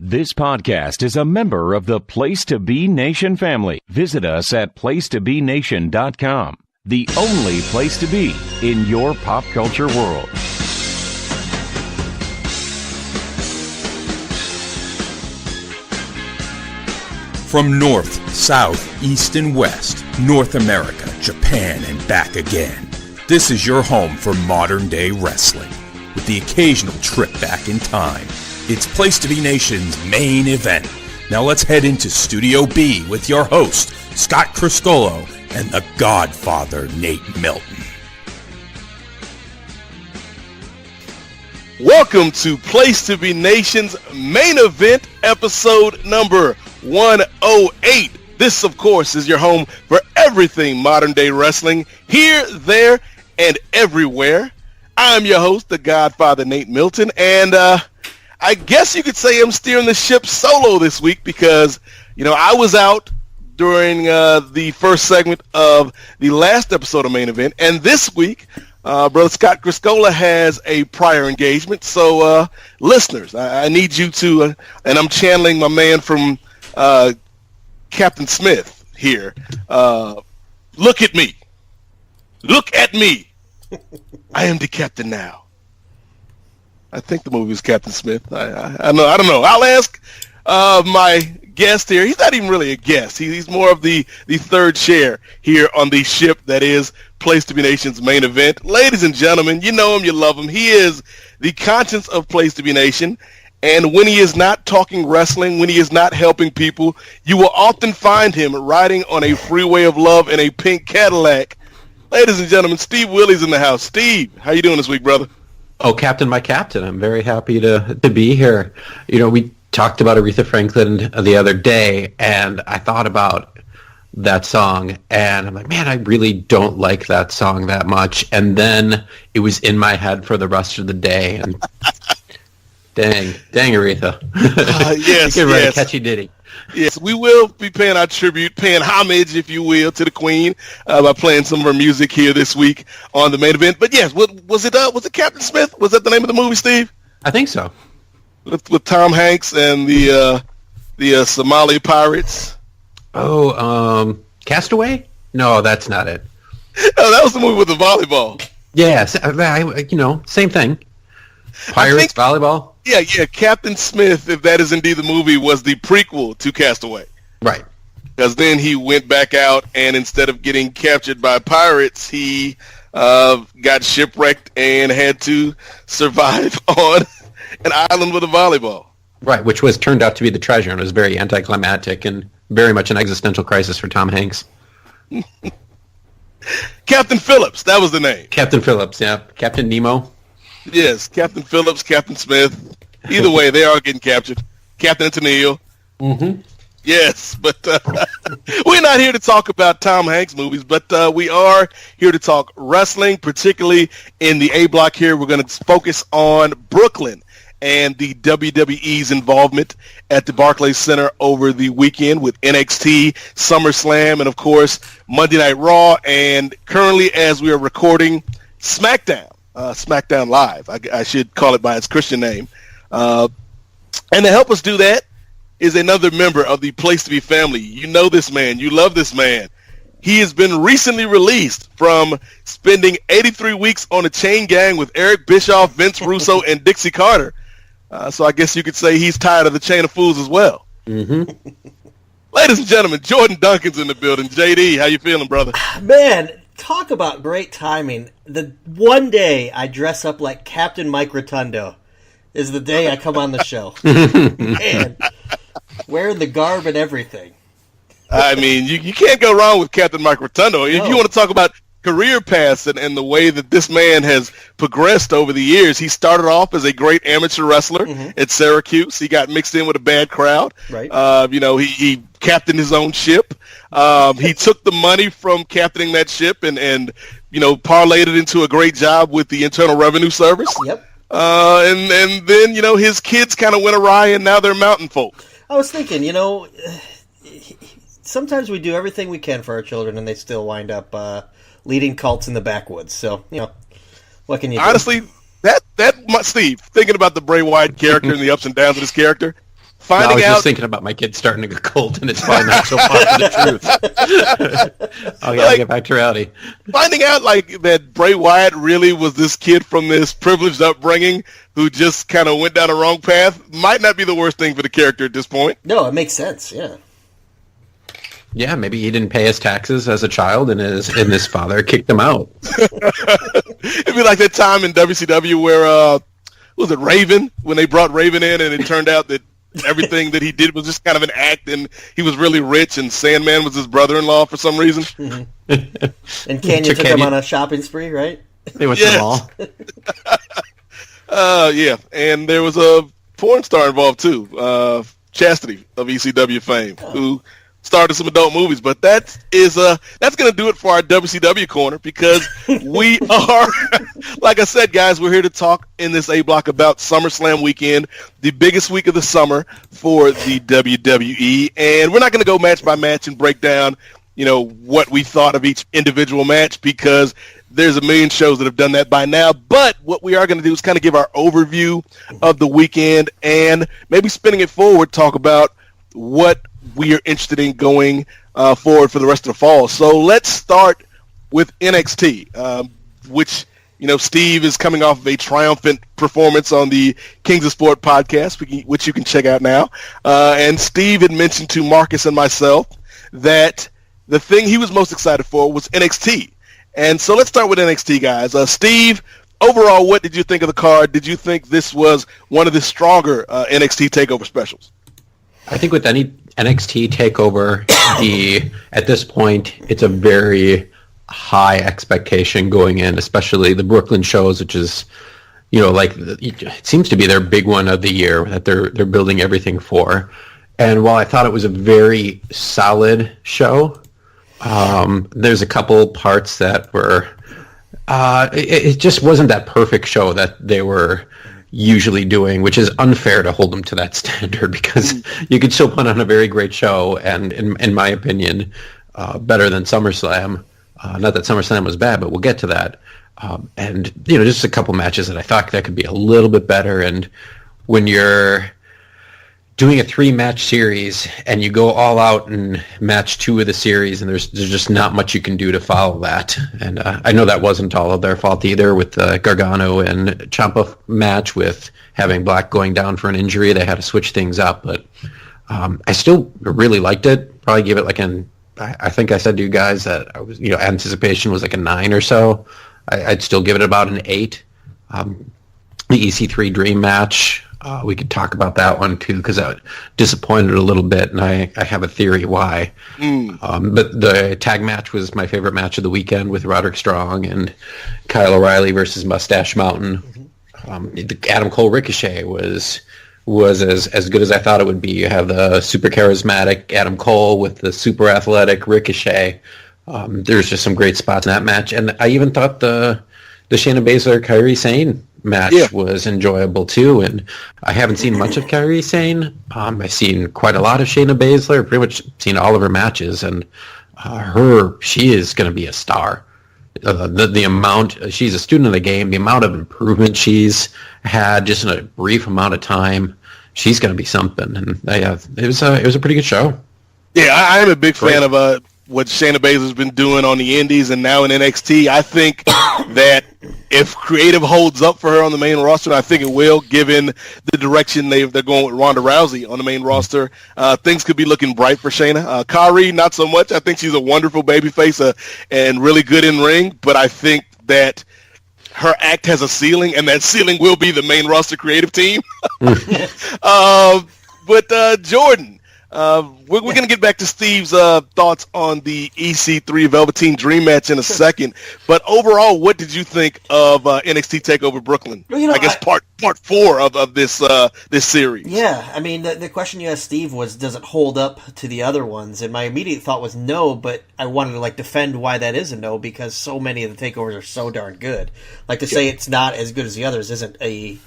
This podcast is a member of the Place to Be Nation family. Visit us at placetobenation.com, the only place to be in your pop culture world. From north, south, east, and west, North America, Japan, and back again, this is your home for modern-day wrestling. With the occasional trip back in time, it's Place to Be Nation's main event. Now let's head into Studio B with your host, Scott Criscolo, and the Godfather, Nate Milton. Welcome to Place to Be Nation's main event, episode number 108. This, of course, is your home for everything modern-day wrestling, here, there, and everywhere. I'm your host, the Godfather, Nate Milton, and I guess you could say I'm steering the ship solo this week because, I was out during the first segment of the last episode of Main Event, and this week, Brother Scott Criscola has a prior engagement. So, listeners, I need you to, and I'm channeling my man from Captain Smith here. Look at me. Look at me. I am the captain now. I think the movie was Captain Smith. I don't know. I'll ask my guest here. He's not even really a guest. He's more of the third chair here on the ship that is Place to Be Nation's main event. Ladies and gentlemen, you know him, you love him. He is the conscience of Place to Be Nation. And when he is not talking wrestling, when he is not helping people, you will often find him riding on a freeway of love in a pink Cadillac. Ladies and gentlemen, Steve Willie's in the house. Steve, how you doing this week, brother? Oh, Captain, my captain. I'm very happy to be here. We talked about Aretha Franklin the other day, and I thought about that song, and I'm like, man, I really don't like that song that much. And then it was in my head for the rest of the day, and dang, Aretha. Yes, you can write a catchy ditty. Yes, we will be paying our tribute, paying homage, if you will, to the Queen by playing some of her music here this week on the main event. But yes, was it Captain Smith? Was that the name of the movie, Steve? I think so. With Tom Hanks and the Somali pirates. Oh, Castaway? No, that's not it. Oh, that was the movie with the volleyball. Yes, same thing. Pirates, volleyball. Yeah, Captain Smith, if that is indeed the movie, was the prequel to Castaway. Right. Because then he went back out, and instead of getting captured by pirates, he got shipwrecked and had to survive on an island with a volleyball. Right, which turned out to be the treasure, and it was very anticlimactic and very much an existential crisis for Tom Hanks. Captain Phillips, that was the name. Captain Phillips, yeah. Captain Nemo. Yes, Captain Phillips, Captain Smith. Either way, they are getting captured. Captain Antonio. Mm-hmm. Yes, but we're not here to talk about Tom Hanks movies, but we are here to talk wrestling, particularly in the A block here. We're going to focus on Brooklyn and the WWE's involvement at the Barclays Center over the weekend with NXT, Summerslam, and, of course, Monday Night Raw, and currently, as we are recording, SmackDown. SmackDown Live. I should call it by its Christian name. And to help us do that is another member of the Place to Be family. You know this man. You love this man. He has been recently released from spending 83 weeks on a chain gang with Eric Bischoff, Vince Russo, and Dixie Carter. So I guess you could say he's tired of the chain of fools as well. Mm-hmm. Ladies and gentlemen, Jordan Duncan's in the building. JD, how you feeling, brother? Man, talk about great timing. The one day I dress up like Captain Mike Rotundo is the day I come on the show. Man, wearing the garb and everything. I mean, you can't go wrong with Captain Mike Rotundo. No. If you want to talk about career paths and the way that this man has progressed over the years, he started off as a great amateur wrestler at Syracuse. He got mixed in with a bad crowd. Right. He captained his own ship. He took the money from captaining that ship and parlayed it into a great job with the Internal Revenue Service. Yep. And then, his kids kind of went awry and now they're mountain folk. I was thinking, sometimes we do everything we can for our children and they still wind up leading cults in the backwoods. So, what can you do? Honestly, Steve, thinking about the Bray Wyatt character and the ups and downs of this character, finding I was out. just thinking about my kid starting to get cold, and it's probably not so far from the truth. I gotta get back to reality. Finding out that Bray Wyatt really was this kid from this privileged upbringing who just kind of went down the wrong path might not be the worst thing for the character at this point. No, it makes sense. Yeah. Yeah, maybe he didn't pay his taxes as a child, and his father kicked him out. It'd be like that time in WCW where was it Raven, when they brought Raven in, and it turned out that everything that he did was just kind of an act, and he was really rich, and Sandman was his brother-in-law for some reason. Mm-hmm. And Canyon took him on a shopping spree, right? They went to the mall. Yeah, and there was a porn star involved too, Chastity of ECW fame, who started some adult movies. But that's going to do it for our WCW corner, because we are, like I said, guys, we're here to talk in this A block about SummerSlam weekend, the biggest week of the summer for the WWE. And we're not going to go match by match and break down, what we thought of each individual match, because there's a million shows that have done that by now. But what we are going to do is kind of give our overview of the weekend, and maybe spinning it forward, talk about what we are interested in going forward for the rest of the fall. So let's start with NXT, which, Steve is coming off of a triumphant performance on the Kings of Sport podcast, which you can check out now. And Steve had mentioned to Marcus and myself that the thing he was most excited for was NXT. And so let's start with NXT, guys. Steve, overall, what did you think of the card? Did you think this was one of the stronger NXT TakeOver specials? I think with any NXT TakeOver, at this point, it's a very high expectation going in, especially the Brooklyn shows, which is, it seems to be their big one of the year that they're building everything for. And while I thought it was a very solid show, there's a couple parts that were, it just wasn't that perfect show that they were usually doing, which is unfair to hold them to that standard, because you could still put on a very great show, and in my opinion, better than SummerSlam. Not that SummerSlam was bad, but we'll get to that. And just a couple matches that I thought that could be a little bit better. And when you're doing a 3-match series and you go all out in match 2 of the series, and there's just not much you can do to follow that. And I know that wasn't all of their fault either, with the Gargano and Ciampa match, with having Black going down for an injury. They had to switch things up, but I still really liked it. Probably give it I think I said to you guys that I was, anticipation was like a 9 or so. I'd still give it about an 8. The EC3 Dream match, we could talk about that one too, because I was disappointed a little bit, and I have a theory why. But the tag match was my favorite match of the weekend, with Roderick Strong and Kyle O'Reilly versus Mustache Mountain. The Adam Cole Ricochet was as good as I thought it would be. You have the super charismatic Adam Cole with the super athletic Ricochet. There's just some great spots in that match, and I even thought the Shayna Baszler Kairi Sane match was enjoyable too. And I haven't seen much of Kairi Sane. I've seen quite a lot of Shayna Baszler, pretty much seen all of her matches, and she is going to be a star. The amount, she's a student of the game, the amount of improvement she's had just in a brief amount of time, she's going to be something. And it was a pretty good show. Yeah, I am a big fan of what Shayna Baszler's been doing on the Indies and now in NXT. I think that if creative holds up for her on the main roster, and I think it will, given the direction they're going with Ronda Rousey on the main roster, things could be looking bright for Shayna. Kairi, not so much. I think she's a wonderful babyface and really good in ring, but I think that her act has a ceiling, and that ceiling will be the main roster creative team. But Jordan, we're going to get back to Steve's thoughts on the EC3 Velveteen Dream match in a second. But overall, what did you think of NXT TakeOver Brooklyn? Well, I guess part 4 of this series. Yeah, I mean, the question you asked Steve was, does it hold up to the other ones? And my immediate thought was no, but I wanted to defend why that is a no, because so many of the takeovers are so darn good. To say it's not as good as the others isn't a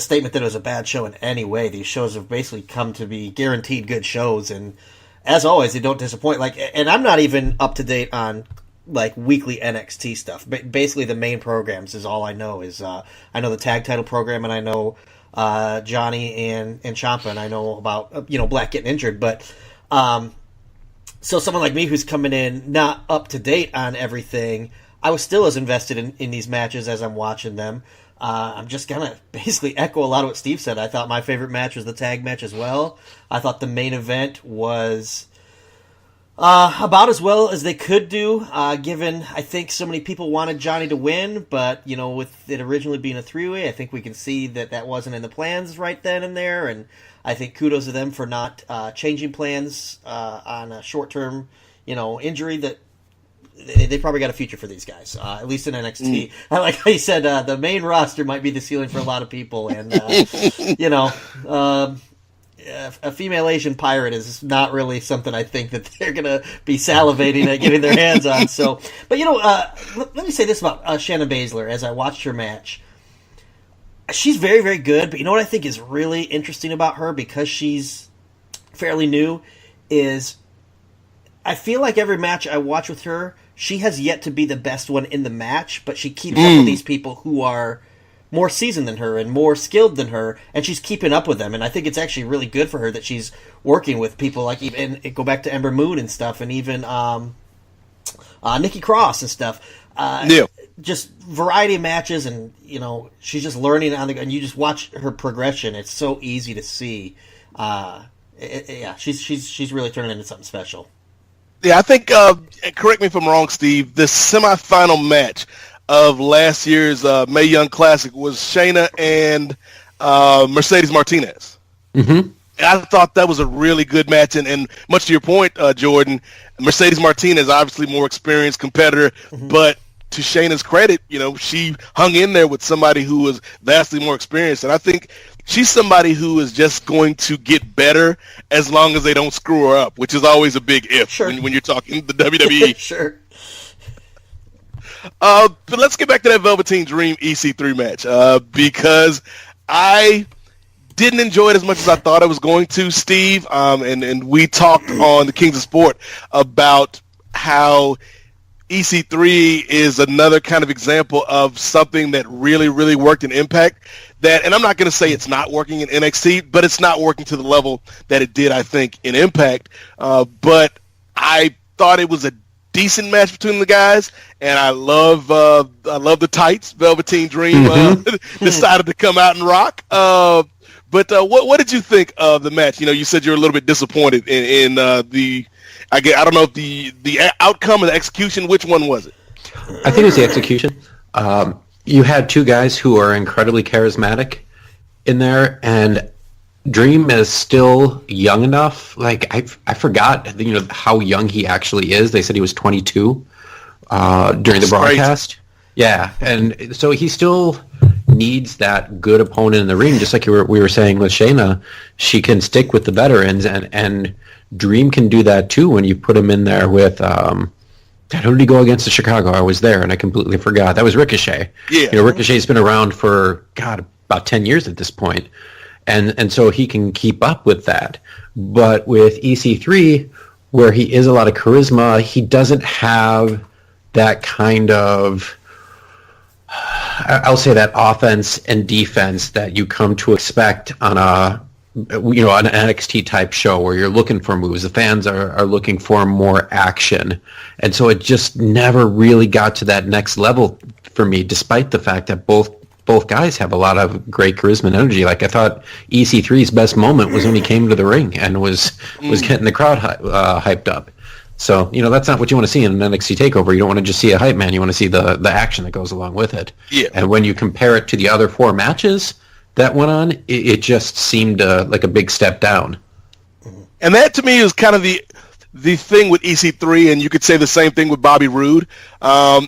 statement that it was a bad show in any way. These shows have basically come to be guaranteed good shows, and as always, they don't disappoint. And I'm not even up to date on weekly NXT stuff. But basically, the main programs is all I know. I know the tag title program, and I know Johnny and Ciampa, and I know about Black getting injured, but so someone like me who's coming in not up to date on everything, I was still as invested in these matches as I'm watching them. I'm just gonna basically echo a lot of what Steve said. I thought my favorite match was the tag match as well. I thought the main event was about as well as they could do, given I think so many people wanted Johnny to win, but with it originally being a three-way, I think we can see that wasn't in the plans right then and there, and I think kudos to them for not changing plans on a short-term injury that they probably got a future for these guys, at least in NXT. I like how you said the main roster might be the ceiling for a lot of people, and a female Asian pirate is not really something I think that they're going to be salivating at getting their hands on. So, but let me say this about Shayna Baszler as I watched her match. She's very, very good, but you know what I think is really interesting about her, because she's fairly new, is I feel like every match I watch with her, she has yet to be the best one in the match, but she keeps up with these people who are more seasoned than her and more skilled than her, and she's keeping up with them. And I think it's actually really good for her that she's working with people like, even go back to Ember Moon and stuff, and even Nikki Cross and stuff. Just variety of matches, and she's just learning on the, and you just watch her progression. It's so easy to see. She's really turning into something special. Yeah, I think, correct me if I'm wrong, Steve, the semifinal match of last year's Mae Young Classic was Shayna and Mercedes Martinez. Mm-hmm. I thought that was a really good match, and much to your point, Jordan, Mercedes Martinez, obviously more experienced competitor, but to Shayna's credit, she hung in there with somebody who was vastly more experienced, and I think she's somebody who is just going to get better as long as they don't screw her up, which is always a big if when you're talking the WWE. Sure. But let's get back to that Velveteen Dream EC3 match, because I didn't enjoy it as much as I thought I was going to, Steve. And we talked on the Kings of Sport about how EC3 is another kind of example of something that really, really worked in Impact. And I'm not going to say it's not working in NXT, but it's not working to the level that it did, I think, in Impact. But I thought it was a decent match between the guys, and I love the tights. Velveteen Dream decided to come out and rock. But what did you think of the match? You said you're a little bit disappointed in the. I don't know if the outcome of the execution. Which one was it? I think it was the execution. You had two guys who are incredibly charismatic in there, and Dream is still young enough. Like I forgot, how young he actually is. They said he was 22 during the broadcast. Great. Yeah, and so he still needs that good opponent in the ring, just like we were saying with Shayna. She can stick with the veterans, and Dream can do that too when you put him in there with. Who did he go against in Chicago? I was there, and I completely forgot. That was Ricochet. Yeah, Ricochet's been around for about 10 years at this point. And so he can keep up with that. But with EC3, where he is a lot of charisma, he doesn't have that kind of, I'll say, that offense and defense that you come to expect on an NXT type show where you're looking for moves. The fans are looking for more action. And so it just never really got to that next level for me, despite the fact that both guys have a lot of great charisma and energy. Like, I thought EC3's best moment was when he came to the ring and was getting the crowd hyped up. So, that's not what you want to see in an NXT TakeOver. You don't want to just see a hype man. You want to see the action that goes along with it. Yeah. And when you compare it to the other four matches that went on, it just seemed like a big step down. And that, to me, is kind of the thing with EC3, and you could say the same thing with Bobby Roode,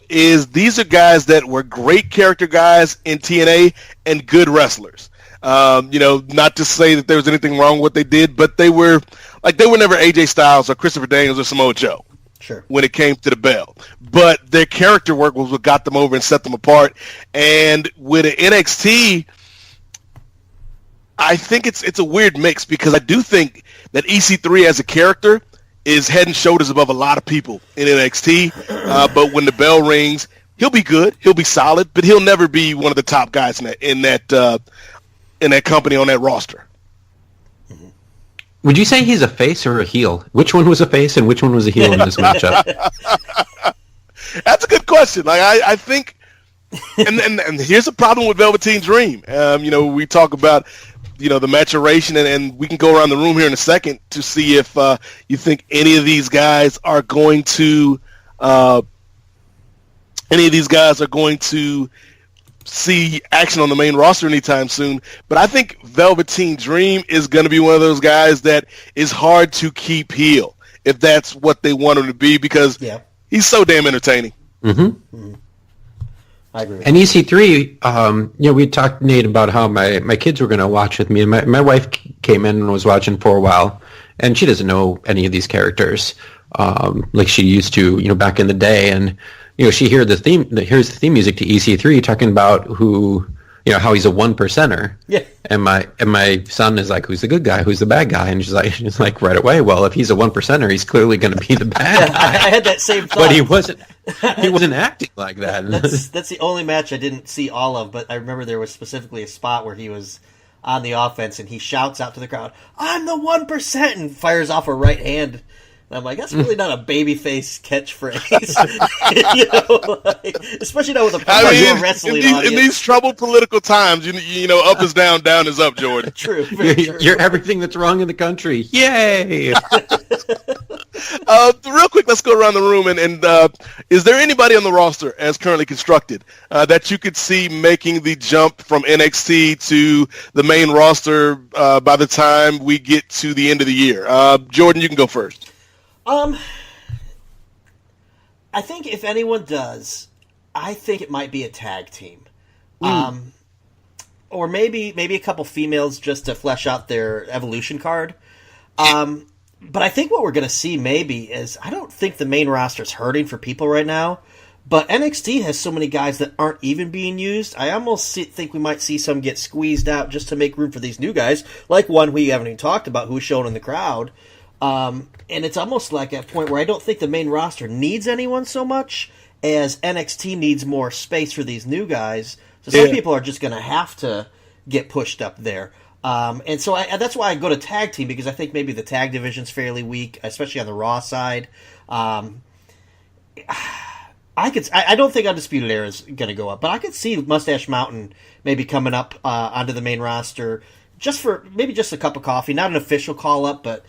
is these are guys that were great character guys in TNA and good wrestlers. Not to say that there was anything wrong with what they did, but they were never AJ Styles or Christopher Daniels or Samoa Joe. Sure. When it came to the bell. But their character work was what got them over and set them apart. And with NXT, I think it's a weird mix, because I do think that EC3 as a character is head and shoulders above a lot of people in NXT. But when the bell rings, he'll be good, he'll be solid, but he'll never be one of the top guys in that in that company on that roster. Would you say he's a face or a heel? Which one was a face and which one was a heel in this matchup? That's a good question. Like I think, and here's the problem with Velveteen Dream. We talk about the maturation, and we can go around the room here in a second to see if you think any of these guys are going to see action on the main roster anytime soon. But I think Velveteen Dream is going to be one of those guys that is hard to keep heel if that's what they want him to be, because he's so damn entertaining. Mm-hmm. I agree. And EC3, we talked, Nate, about how my kids were going to watch with me. And my wife came in and was watching for a while, and she doesn't know any of these characters like she used to, back in the day. And she hears the theme music to EC3 talking about how he's a 1%er. Yeah. And my son is like, who's the good guy? Who's the bad guy? And she's like right away, well, if he's a 1%er, he's clearly going to be the bad guy. I had that same thought. But he wasn't acting like that. That's the only match I didn't see all of, but I remember there was specifically a spot where he was on the offense and he shouts out to the crowd, "I'm the 1%," and fires off a right hand. And I'm like, that's really not a babyface catchphrase, especially not with a professional wrestling audience. In these troubled political times, up is down, down is up, Jordan. True. You're everything that's wrong in the country. Yay! Real quick, let's go around the room, and is there anybody on the roster as currently constructed that you could see making the jump from NXT to the main roster by the time we get to the end of the year? Jordan, you can go first. I think if anyone does, I think it might be a tag team. Or maybe a couple females just to flesh out their evolution card. But I think what we're going to see maybe is, I don't think the main roster's hurting for people right now, but NXT has so many guys that aren't even being used. I almost think we might see some get squeezed out just to make room for these new guys, like one we haven't even talked about who's shown in the crowd. And it's almost like a point where I don't think the main roster needs anyone so much as NXT needs more space for these new guys. So some people are just going to have to get pushed up there. And so that's why I go to tag team, because I think maybe the tag division's fairly weak, especially on the Raw side. I don't think Undisputed Era is going to go up, but I could see Mustache Mountain maybe coming up onto the main roster just for maybe just a cup of coffee, not an official call up, but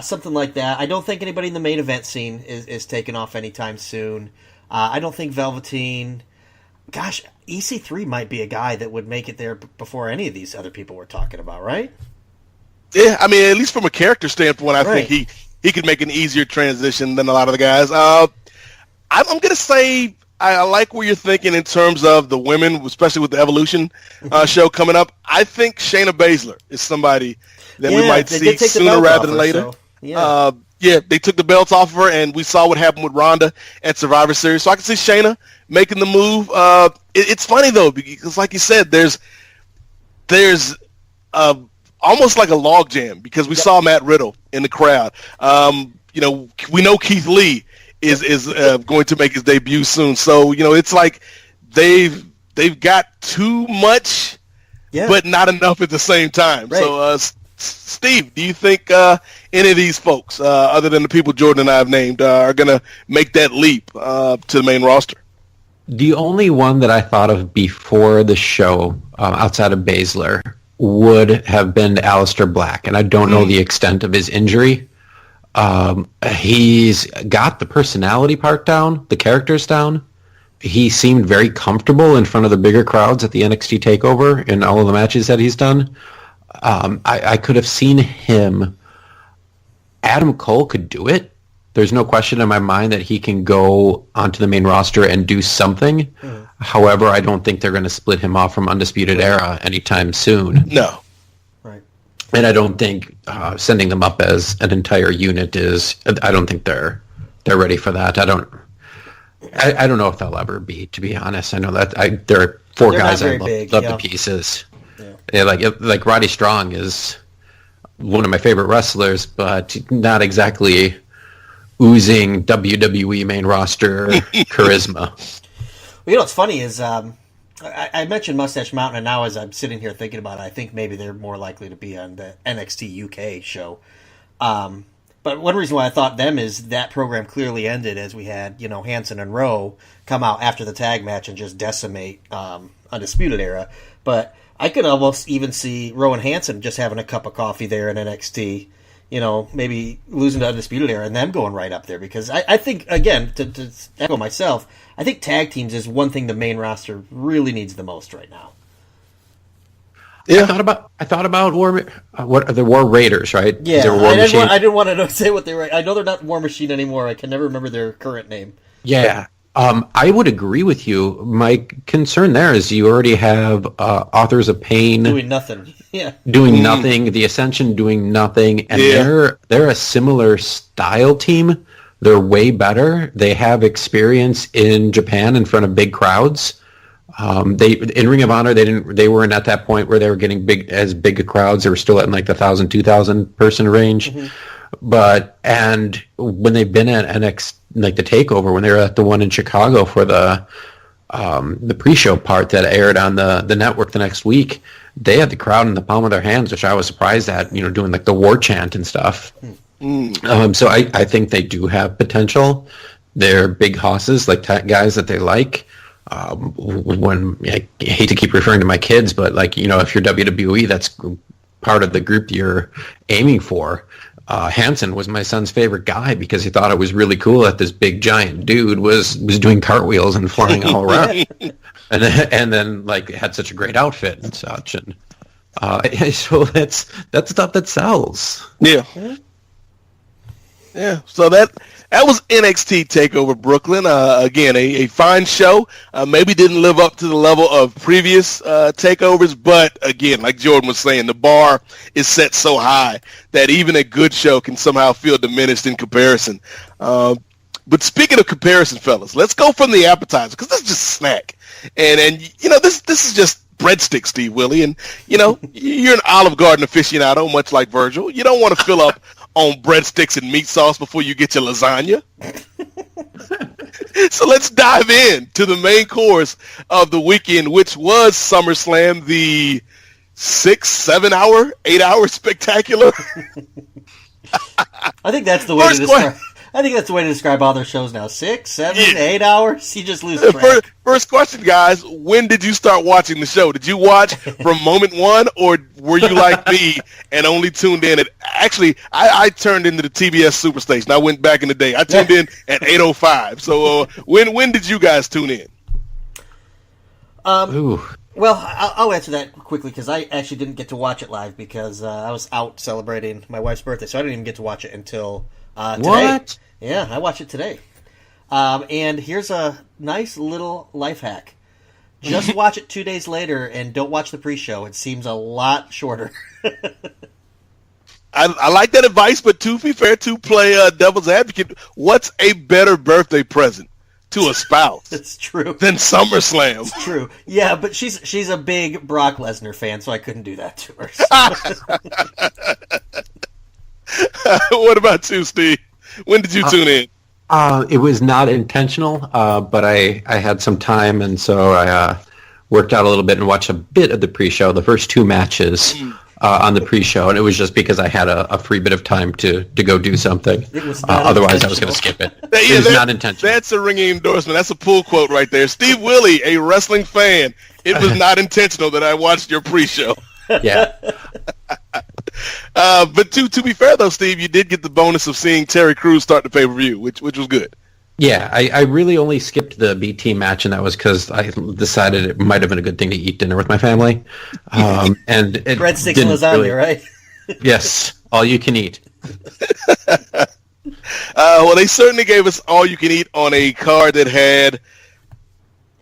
something like that. I don't think anybody in the main event scene is taking off anytime soon. I don't think Velveteen. Gosh, EC3 might be a guy that would make it there before any of these other people we're talking about, right? Yeah, I mean, at least from a character standpoint, I think he could make an easier transition than a lot of the guys. I'm going to say I like where you're thinking in terms of the women, especially with the Evolution show coming up. I think Shayna Baszler is somebody that we might see sooner rather than later. So, they took the belts off of her, and we saw what happened with Ronda at Survivor Series. So I can see Shayna making the move. It's funny, though, because like you said, there's almost like a log jam, because we saw Matt Riddle in the crowd. We know Keith Lee is going to make his debut soon. So, it's like they've got too much, but not enough at the same time. Right. So, Steve, do you think any of these folks, other than the people Jordan and I have named, are going to make that leap to the main roster? The only one that I thought of before the show, outside of Baszler, would have been Aleister Black, and I don't know the extent of his injury. He's got the personality part down, the characters down. He seemed very comfortable in front of the bigger crowds at the NXT TakeOver in all of the matches that he's done. I could have seen him. Adam Cole could do it. There's no question in my mind that he can go onto the main roster and do something. However, I don't think they're going to split him off from Undisputed Era anytime soon. No. Right. And I don't think sending them up as an entire unit is. I don't think they're ready for that. I don't know if they'll ever be, to be honest. I know that there are four guys I love to pieces. Yeah, like Roddy Strong is one of my favorite wrestlers, but not exactly oozing WWE main roster charisma. Well, what's funny is I mentioned Mustache Mountain, and now as I'm sitting here thinking about it, I think maybe they're more likely to be on the NXT UK show. But one reason why I thought them is that program clearly ended as we had, Hanson and Rowe come out after the tag match and just decimate Undisputed Era. But I could almost even see Rowe and Hanson just having a cup of coffee there in NXT, maybe losing to Undisputed Era and them going right up there. Because I think, again, to echo myself, I think tag teams is one thing the main roster really needs the most right now. Yeah, I thought about the War Raiders, right? Yeah, I didn't want to say what they were. I know they're not War Machine anymore. I can never remember their current name. Yeah, I would agree with you. My concern there is you already have Authors of Pain doing nothing. Yeah, doing nothing. The Ascension doing nothing, and they're a similar style team. They're way better. They have experience in Japan in front of big crowds. They in Ring of Honor they weren't at that point where they were getting big crowds. They were still in like the 1,000, 2,000 person range. And when they've been at NXT, like the Takeover, when they were at the one in Chicago for the pre-show part that aired on the network the next week, they had the crowd in the palm of their hands, which I was surprised at. doing like the war chant and stuff. So I think they do have potential. They're big hosses, like guys that they like. When I hate to keep referring to my kids, but if you're WWE, that's part of the group you're aiming for. Hanson was my son's favorite guy because he thought it was really cool that this big giant dude was doing cartwheels and flying all around, and then had such a great outfit and such, and so that's stuff that sells. Yeah, so that was NXT TakeOver Brooklyn. Again, a fine show. Maybe didn't live up to the level of previous takeovers, but again, like Jordan was saying, the bar is set so high that even a good show can somehow feel diminished in comparison. But speaking of comparison, fellas, let's go from the appetizer, because this is just a snack. And this is just breadsticks, Steve Willie. And, you're an Olive Garden aficionado, much like Virgil. You don't want to fill up on breadsticks and meat sauce before you get your lasagna. So let's dive in to the main course of the weekend, which was SummerSlam, the 8 hour spectacular. I think that's the way to describe. I think that's the way to describe all their shows now. 6, 7, 8 hours. You just lose track. First question, guys. When did you start watching the show? Did you watch from moment one, or were you like me and only tuned in at... Actually, I turned into the TBS Superstation. I went back in the day. I tuned in at 8:05. So when did you guys tune in? Well, I'll answer that quickly because I actually didn't get to watch it live because I was out celebrating my wife's birthday, so I didn't even get to watch it until today. What? Yeah, I watched it today. And here's a nice little life hack. Just watch it 2 days later and don't watch the pre-show. It seems a lot shorter. I like that advice, but to be fair, to play devil's advocate, what's a better birthday present to a spouse? It's true. Than SummerSlam. It's true. Yeah, but she's a big Brock Lesnar fan, so I couldn't do that to her. What about you, Steve? When did you tune in? It was not intentional, but I had some time, and so I worked out a little bit and watched a bit of the pre-show, the first 2 matches on the pre-show, and it was just because I had a free bit of time to go do something. Otherwise, I was going to skip it. It was not intentional. That's a ringing endorsement. That's a pull quote right there. Steve Willie, a wrestling fan. It was not intentional that I watched your pre-show. Yeah. But to be fair, though, Steve, you did get the bonus of seeing Terry Crews start the pay-per-view, which was good. Yeah, I really only skipped the BT match, and that was because I decided it might have been a good thing to eat dinner with my family. And it breadsticks and lasagna, right? Yes, all you can eat. Well, they certainly gave us all you can eat on a card that had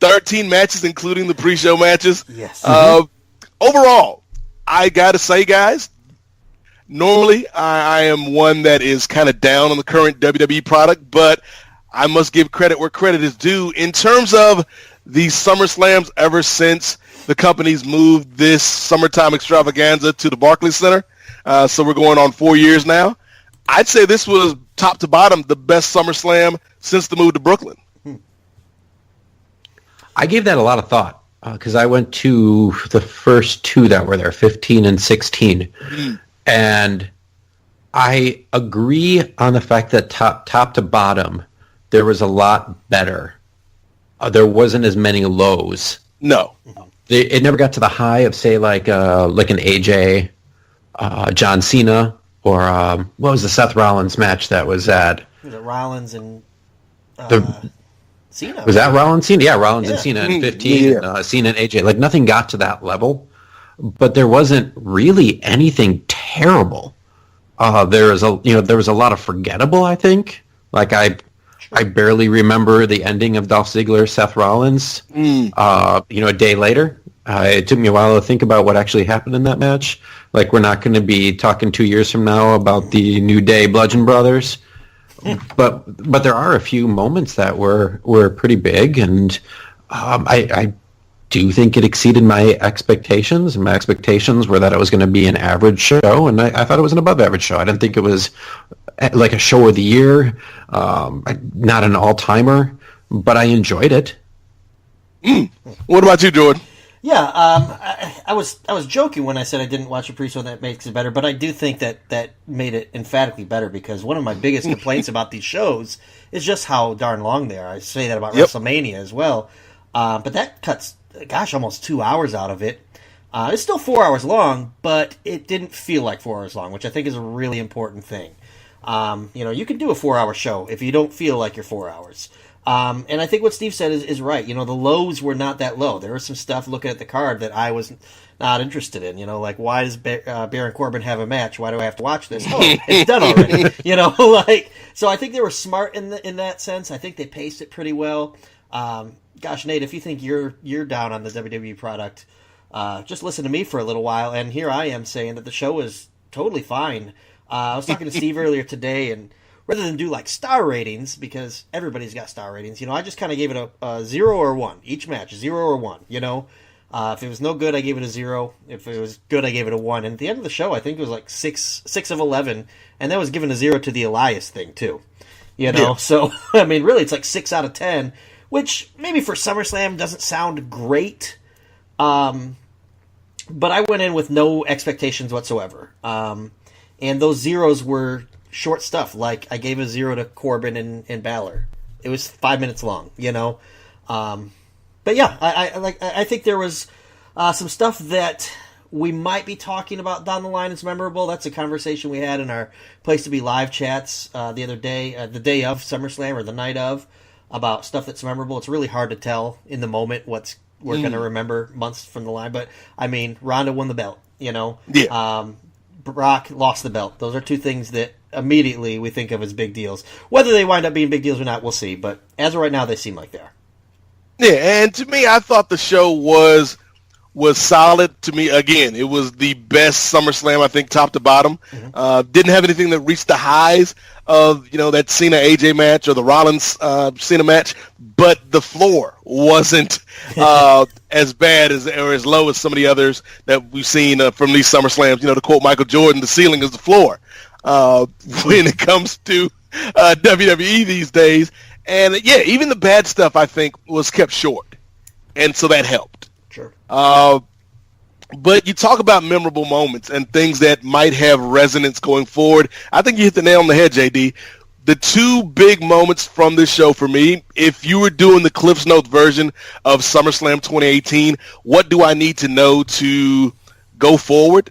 13 matches, including the pre-show matches. Yes. Overall, I gotta say, guys, normally I am one that is kind of down on the current WWE product, but I must give credit where credit is due. In terms of the SummerSlams ever since the company's moved this summertime extravaganza to the Barclays Center, so we're going on 4 years now, I'd say this was top to bottom the best SummerSlam since the move to Brooklyn. I gave that a lot of thought. because I went to the first two that were there, 15 and 16. And I agree on the fact that top to bottom, there was a lot better. There wasn't as many lows. No. It never got to the high of, say, like an AJ, John Cena, or what was the Seth Rollins match that was at? Was it Rollins and Cena? Was that Rollins Cena? Yeah, Rollins and Cena in 15, Cena and AJ. Like, nothing got to that level, but there wasn't really anything terrible. There was a lot of forgettable, I think. Like, I barely remember the ending of Dolph Ziggler, Seth Rollins. A day later, it took me a while to think about what actually happened in that match. Like, we're not going to be talking 2 years from now about the New Day Bludgeon Brothers. But there are a few moments that were pretty big, and I do think it exceeded my expectations. And my expectations were that it was going to be an average show, and I thought it was an above-average show. I didn't think it was like a show of the year, not an all-timer, but I enjoyed it. What about you, Jordan? Yeah, I was joking when I said I didn't watch a pre-show, that makes it better, but I do think that made it emphatically better, because one of my biggest complaints about these shows is just how darn long they are. I say that about WrestleMania as well, but that cuts, almost 2 hours out of it. It's still 4 hours long, but it didn't feel like 4 hours long, which I think is a really important thing. You can do a 4 hour show if you don't feel like you're 4 hours. And I think what Steve said is right. The lows were not that low. There was some stuff looking at the card that I was not interested in. Like, why does Baron Corbin have a match? Why do I have to watch this? Oh, it's done already. So I think they were smart in that sense. I think they paced it pretty well. Nate, if you think you're down on the WWE product, just listen to me for a little while. And here I am saying that the show is totally fine. I was talking to Steve earlier today, and rather than do like star ratings, because everybody's got star ratings, I just kind of gave it a 0 or 1 each match, 0 or 1. If it was no good, I gave it a 0. If it was good, I gave it a 1. And at the end of the show, I think it was like 6 of 11, and that was given a 0 to the Elias thing too. So I mean, really, it's like 6 out of 10, which maybe for SummerSlam doesn't sound great. But I went in with no expectations whatsoever. And those zeros were short stuff. Like, I gave a 0 to Corbin and Balor. It was 5 minutes long, But yeah, I think there was some stuff that we might be talking about down the line as memorable. That's a conversation we had in our Place to Be live chats the other day, the day of SummerSlam or the night of, about stuff that's memorable. It's really hard to tell in the moment what's we're going to remember months from the line. But, I mean, Ronda won the belt, Yeah. Brock lost the belt. Those are two things that immediately we think of as big deals. Whether they wind up being big deals or not, we'll see. But as of right now, they seem like they are. Yeah, and to me, I thought the show was solid. To me, again, it was the best SummerSlam, I think, top to bottom. Mm-hmm. Didn't have anything that reached the highs of, that Cena AJ match or the Rollins Cena match, but the floor wasn't as bad or as low as some of the others that we've seen from these SummerSlams. To quote Michael Jordan, the ceiling is the floor when it comes to WWE these days. And, yeah, even the bad stuff, I think, was kept short. And so that helped. Sure. But you talk about memorable moments and things that might have resonance going forward. I think you hit the nail on the head, JD. The two big moments from this show for me, if you were doing the Cliff's Notes version of SummerSlam 2018, what do I need to know to go forward?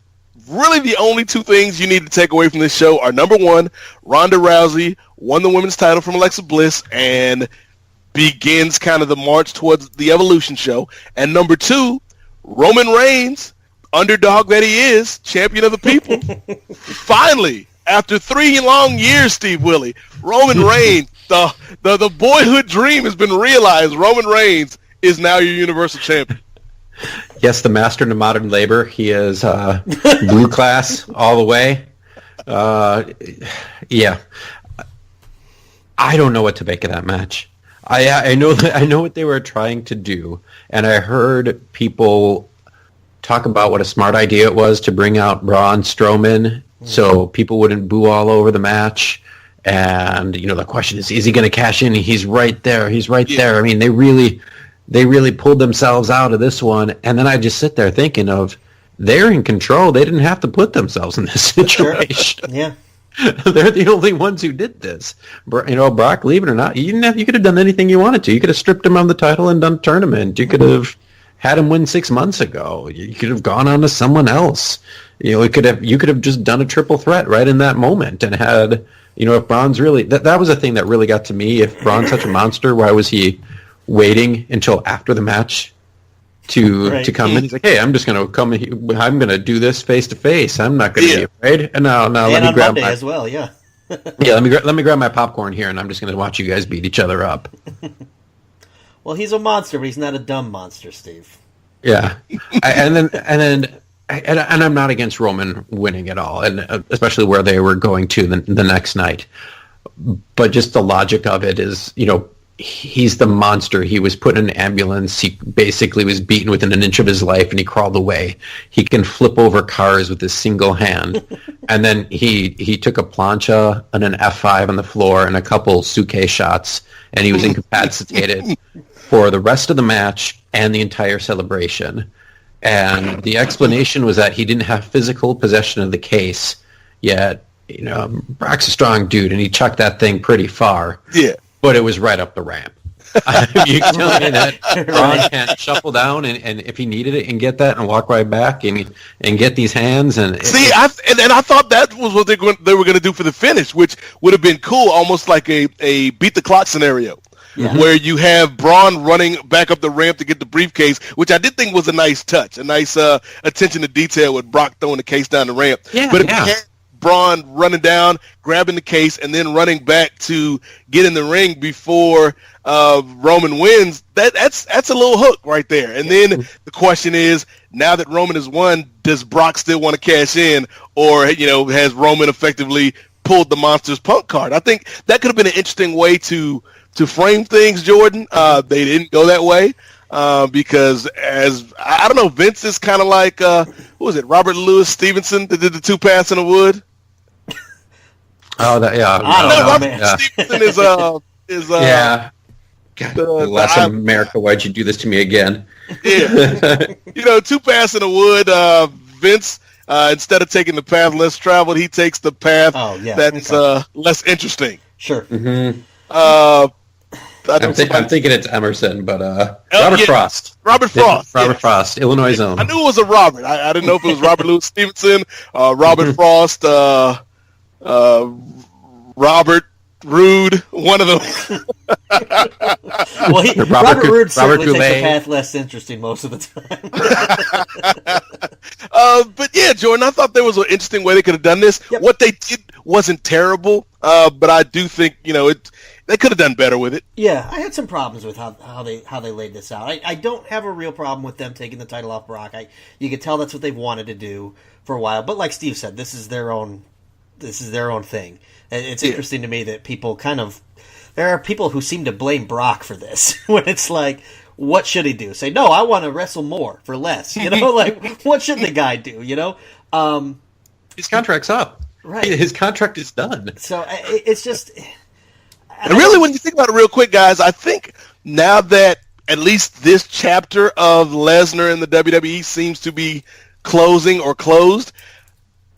Really, the only two things you need to take away from this show are, number one, Ronda Rousey won the women's title from Alexa Bliss and begins kind of the march towards the Evolution show. And number two, Roman Reigns, underdog that he is, champion of the people, finally, after 3 long years, Steve Willie, Roman Reigns, the boyhood dream has been realized. Roman Reigns is now your Universal Champion. Yes, the master of modern labor. He is blue class all the way. Yeah. I don't know what to make of that match. I know what they were trying to do, and I heard people talk about what a smart idea it was to bring out Braun Strowman so people wouldn't boo all over the match. And the question is he going to cash in? He's right there. He's right there. I mean, they really they really pulled themselves out of this one. And then I just sit there thinking of, they're in control. They didn't have to put themselves in this situation. Yeah. They're the only ones who did this. Brock, believe it or not, you could have done anything you wanted to. You could have stripped him of the title and done tournament. You could have had him win 6 months ago. You could have gone on to someone else. You could have just done a triple threat right in that moment and had, if Braun's really, that was a thing that really got to me. If Braun's such a monster, why was he waiting until after the match to come in? He's like, hey, I'm just going to come. I'm going to do this face to face. I'm not going to be afraid. And now let me grab Monday as well. Yeah. Yeah. Let me grab my popcorn here, and I'm just going to watch you guys beat each other up. Well, he's a monster, but he's not a dumb monster, Steve. Yeah. And I'm not against Roman winning at all, and especially where they were going to the next night. But just the logic of it is, he's the monster. He was put in an ambulance. He basically was beaten within an inch of his life, and he crawled away. He can flip over cars with his single hand. And then he took a plancha and an F5 on the floor and a couple suke shots, and he was incapacitated for the rest of the match and the entire celebration. And the explanation was that he didn't have physical possession of the case, yet, Brock's a strong dude, and he chucked that thing pretty far. Yeah. But it was right up the ramp. You tell me that Braun can't shuffle down and if he needed it and get that and walk right back and get these hands and I thought that was what they were going to do for the finish, which would have been cool, almost like a beat the clock scenario. Yeah. Where you have Braun running back up the ramp to get the briefcase, which I did think was a nice touch, a nice attention to detail with Brock throwing the case down the ramp. Yeah, but if you had Braun running down, grabbing the case, and then running back to get in the ring before Roman wins, that's a little hook right there. And then the question is, now that Roman has won, does Brock still want to cash in, or has Roman effectively pulled the Monsters Punk card? I think that could have been an interesting way to frame things, Jordan. They didn't go that way because, as I don't know, Vince is kind of like who was it, Robert Louis Stevenson that did the 2 Paths in the Wood? Oh, that yeah. I don't know, Robert man. Stevenson is yeah. God, Latin America, why'd you do this to me again? Yeah. 2 Paths in the Wood. Vince, instead of taking the path less traveled, he takes the path that's less interesting. Sure. Mm-hmm. I'm thinking it's Emerson, but Robert Frost. Robert Frost. Robert Frost, Illinois zone. I knew it was a Robert. I didn't know if it was Robert Louis Stevenson, Robert Frost, Robert Roode, one of them. Well, Robert Roode certainly takes the path less interesting most of the time. But yeah, Jordan, I thought there was an interesting way they could have done this. Yep. What they did wasn't terrible, but I do think they could have done better with it. Yeah, I had some problems with how they laid this out. I don't have a real problem with them taking the title off Brock. You could tell that's what they've wanted to do for a while. But like Steve said, this is their own thing. It's interesting to me that there are people who seem to blame Brock for this when it's like, what should he do? Say, no, I want to wrestle more for less. Like, what should the guy do? His contract's up. Right. His contract is done. So it's just... And really, when you think about it real quick, guys, I think now that at least this chapter of Lesnar in the WWE seems to be closing or closed,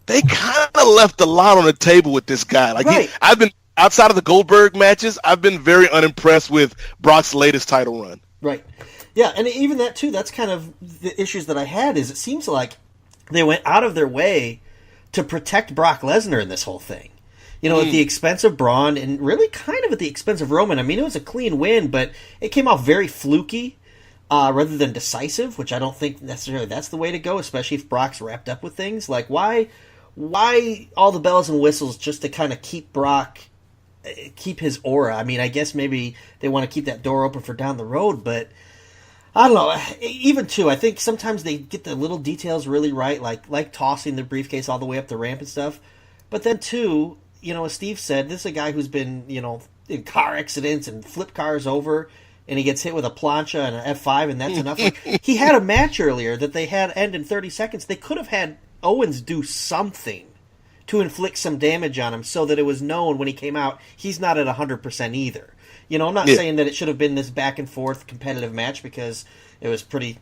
they kind of left a lot on the table with this guy. Like, right. I've been, outside of the Goldberg matches, I've been very unimpressed with Brock's latest title run. Right. Yeah, and even that, too, that's kind of the issues that I had, is it seems like they went out of their way to protect Brock Lesnar in this whole thing. At the expense of Braun, and really kind of at the expense of Roman. I mean, it was a clean win, but it came off very fluky rather than decisive, which I don't think necessarily that's the way to go, especially if Brock's wrapped up with things. Like, why all the bells and whistles just to kind of keep Brock, keep his aura? I mean, I guess maybe they want to keep that door open for down the road, but I don't know. Even, too, I think sometimes they get the little details really right, like tossing the briefcase all the way up the ramp and stuff. But then, too... as Steve said, this is a guy who's been, in car accidents and flipped cars over, and he gets hit with a plancha and an F5, and that's enough. He had a match earlier that they had end in 30 seconds. They could have had Owens do something to inflict some damage on him so that it was known when he came out he's not at 100% either. I'm not saying that it should have been this back and forth competitive match, because it was pretty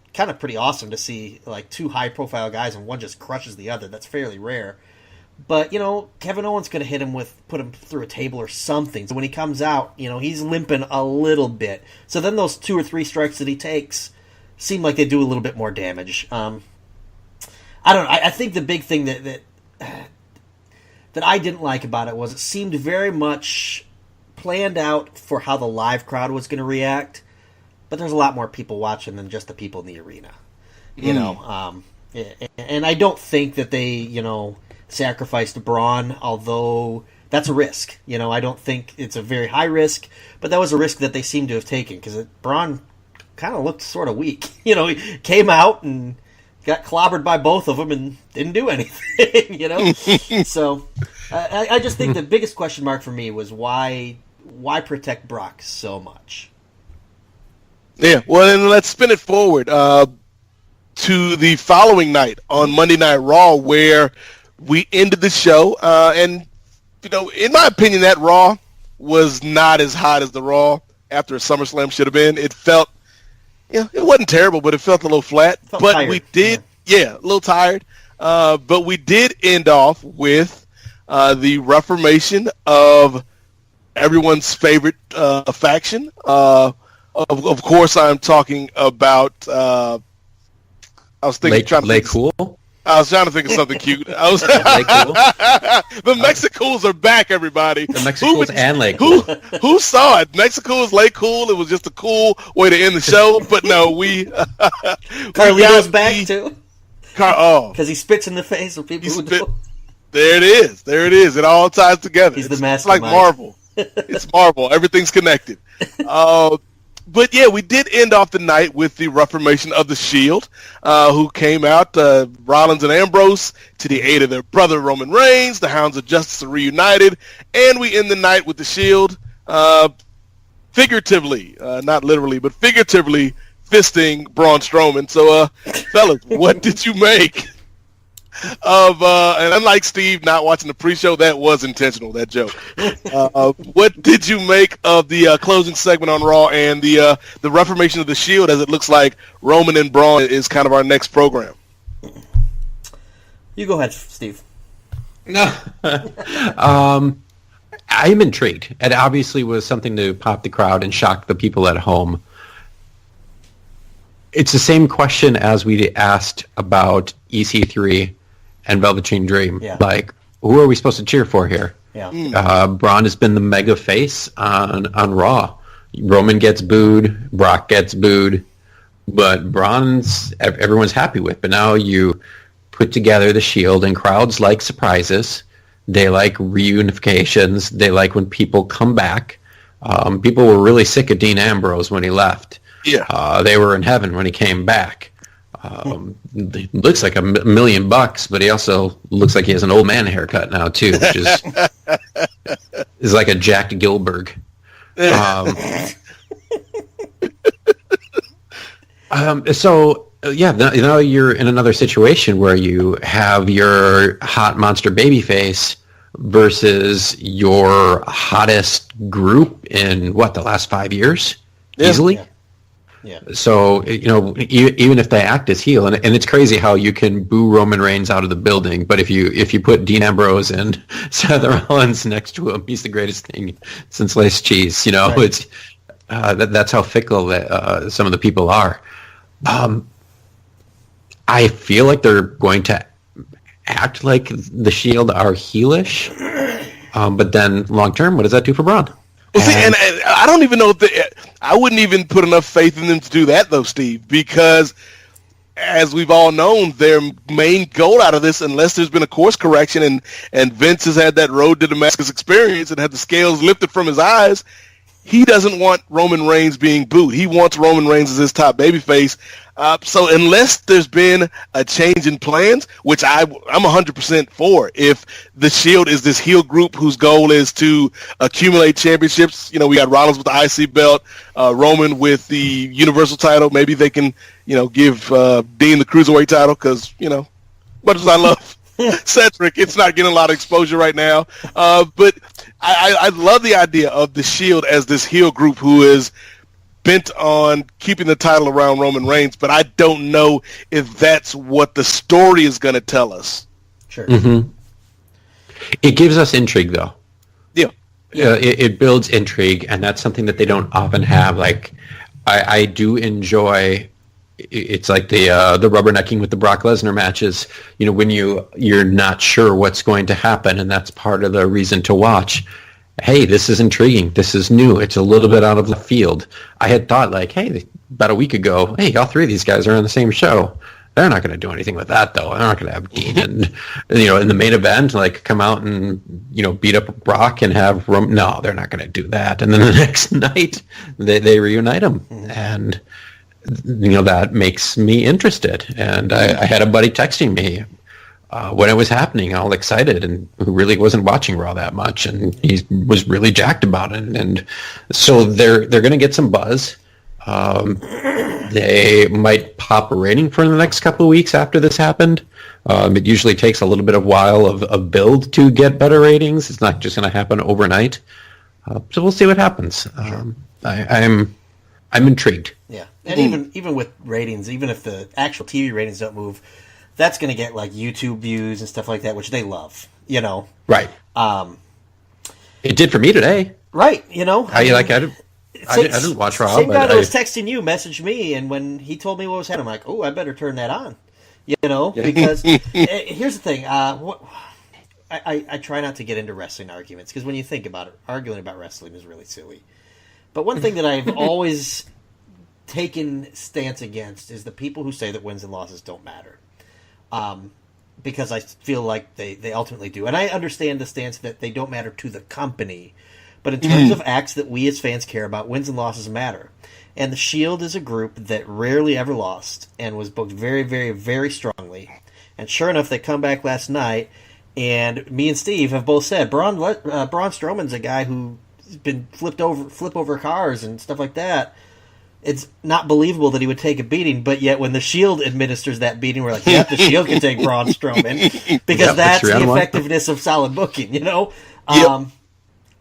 awesome to see like two high profile guys and one just crushes the other. That's fairly rare. But, Kevin Owens going to put him through a table or something. So when he comes out, he's limping a little bit. So then those 2 or 3 strikes that he takes seem like they do a little bit more damage. I don't know. I think the big thing that I didn't like about it was it seemed very much planned out for how the live crowd was going to react. But there's a lot more people watching than just the people in the arena. And I don't think that they, sacrificed Braun, although that's a risk. I don't think it's a very high risk, but that was a risk that they seemed to have taken, because Braun kind of looked sort of weak. He came out and got clobbered by both of them and didn't do anything, So I just think the biggest question mark for me was why protect Brock so much? Yeah, well, then let's spin it forward to the following night on Monday Night Raw, where we ended the show, and in my opinion, that Raw was not as hot as the Raw after SummerSlam should have been. It felt, it wasn't terrible, but it felt a little flat. But tired. We did, a little tired. But we did end off with the reformation of everyone's favorite faction. Of course, I'm talking about. I was thinking, Cool. I was trying to think of something cute. The Mexicools are back, everybody. The Mexicools and Lay Cool. Who saw it? Mexicools, Lay Cool. It was just a cool way to end the show. But no, Carlito's back too. Because he spits in the face of people who do. There it is. It all ties together. He's the mastermind. It's like Marvel. It's Marvel. Everything's connected. But yeah, we did end off the night with the reformation of the Shield, who came out, Rollins and Ambrose, to the aid of their brother Roman Reigns. The Hounds of Justice are reunited, and we end the night with the Shield, figuratively, not literally, but figuratively, fisting Braun Strowman. So, fellas, what did you make of, and unlike Steve not watching the pre-show, that was intentional, that joke. What did you make of the closing segment on Raw and the reformation of the Shield, as it looks like Roman and Braun is kind of our next program? You go ahead, Steve. No. I'm intrigued. It obviously was something to pop the crowd and shock the people at home. It's the same question as we asked about EC3 and Velveteen Dream. Yeah. Like, who are we supposed to cheer for here? Yeah. Braun has been the mega face on Raw. Roman gets booed, Brock gets booed, but everyone's happy with. But now you put together the Shield, and crowds like surprises. They like reunifications. They like when people come back. People were really sick of Dean Ambrose when he left. Yeah. They were in heaven when he came back. He looks like $1 million, but he also looks like he has an old man haircut now too, which is like a Jack Gilbert. So now you're in another situation where you have your hot monster babyface versus your hottest group in the last 5 years, easily. Yeah. So, even if they act as heel, and it's crazy how you can boo Roman Reigns out of the building, but if you put Dean Ambrose and Seth Rollins next to him, he's the greatest thing since sliced cheese. Right. It's that's how fickle some of the people are. I feel like they're going to act like the Shield are heelish, but then long term, what does that do for Braun? Well, see, and I don't even know if I wouldn't even put enough faith in them to do that, though, Steve, because as we've all known, their main goal out of this, unless there's been a course correction and Vince has had that road to Damascus experience and had the scales lifted from his eyes, he doesn't want Roman Reigns being booed. He wants Roman Reigns as his top babyface. So unless there's been a change in plans, which I'm 100% for, if the Shield is this heel group whose goal is to accumulate championships, we got Rollins with the IC belt, Roman with the Universal title. Maybe they can, give Dean the Cruiserweight title because, much as I love Cedric. It's not getting a lot of exposure right now. But I love the idea of the Shield as this heel group who is bent on keeping the title around Roman Reigns, but I don't know if that's what the story is going to tell us. Sure. Mm-hmm. It gives us intrigue, though. Yeah. It builds intrigue, and that's something that they don't often have. Like, I do enjoy. It's like the rubbernecking with the Brock Lesnar matches. You know, when you're not sure what's going to happen, and that's part of the reason to watch. Hey, this is intriguing. This is new. It's a little bit out of the field. I had thought, like, hey, about a week ago, hey, all three of these guys are on the same show. They're not going to do anything with that, though. They're not going to have Dean and in the main event, like, come out and, beat up Brock and have Roman. No, they're not going to do that. And then the next night, they reunite them. And, that makes me interested. And I had a buddy texting me when it was happening, all excited, and who really wasn't watching Raw that much, and he was really jacked about it. And so they're going to get some buzz. They might pop a rating for the next couple of weeks after this happened. It usually takes a little bit of while of build to get better ratings. It's not just going to happen overnight. So we'll see what happens. I'm intrigued. Yeah, and even with ratings, even if the actual TV ratings don't move, that's going to get like YouTube views and stuff like that, which they love. Right. It did for me today. Right. I didn't watch Raw. Same guy that was texting you messaged me, and when he told me what was happening, I'm like, oh, I better turn that on. Because here's the thing. I try not to get into wrestling arguments, because when you think about it, arguing about wrestling is really silly. But one thing that I've always taken stance against is the people who say that wins and losses don't matter. Because I feel like they ultimately do. And I understand the stance that they don't matter to the company. But in terms of acts that we as fans care about, wins and losses matter. And the Shield is a group that rarely ever lost and was booked very, very, very strongly. And sure enough, they come back last night, and me and Steve have both said Braun Strowman's a guy who's been flip over cars and stuff like that. It's not believable that he would take a beating, but yet when the Shield administers that beating, we're like, yep, the Shield can take Braun Strowman, because that's the effectiveness of solid booking, Yep.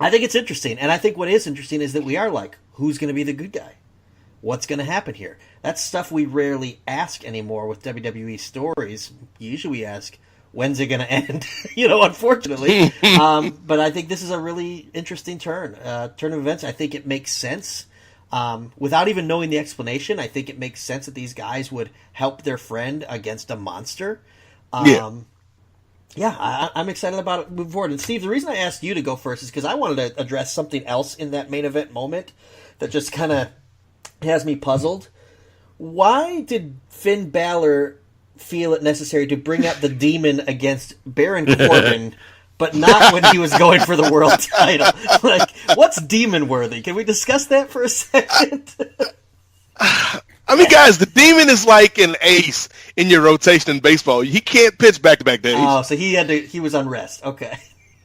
I think it's interesting, and I think what is interesting is that we are like, who's going to be the good guy? What's going to happen here? That's stuff we rarely ask anymore with WWE stories. Usually we ask, when's it going to end? Unfortunately. But I think this is a really interesting turn of events. I think it makes sense. Without even knowing the explanation, I think it makes sense that these guys would help their friend against a monster. Yeah, I'm excited about it moving forward. And Steve, the reason I asked you to go first is because I wanted to address something else in that main event moment that just kind of has me puzzled. Why did Finn Balor feel it necessary to bring up the Demon against Baron Corbin, but not when he was going for the world title? Like, what's Demon worthy? Can we discuss that for a second? I mean, guys, the Demon is like an ace in your rotation in baseball. He can't pitch back-to-back days. Oh, so he was on rest. Okay.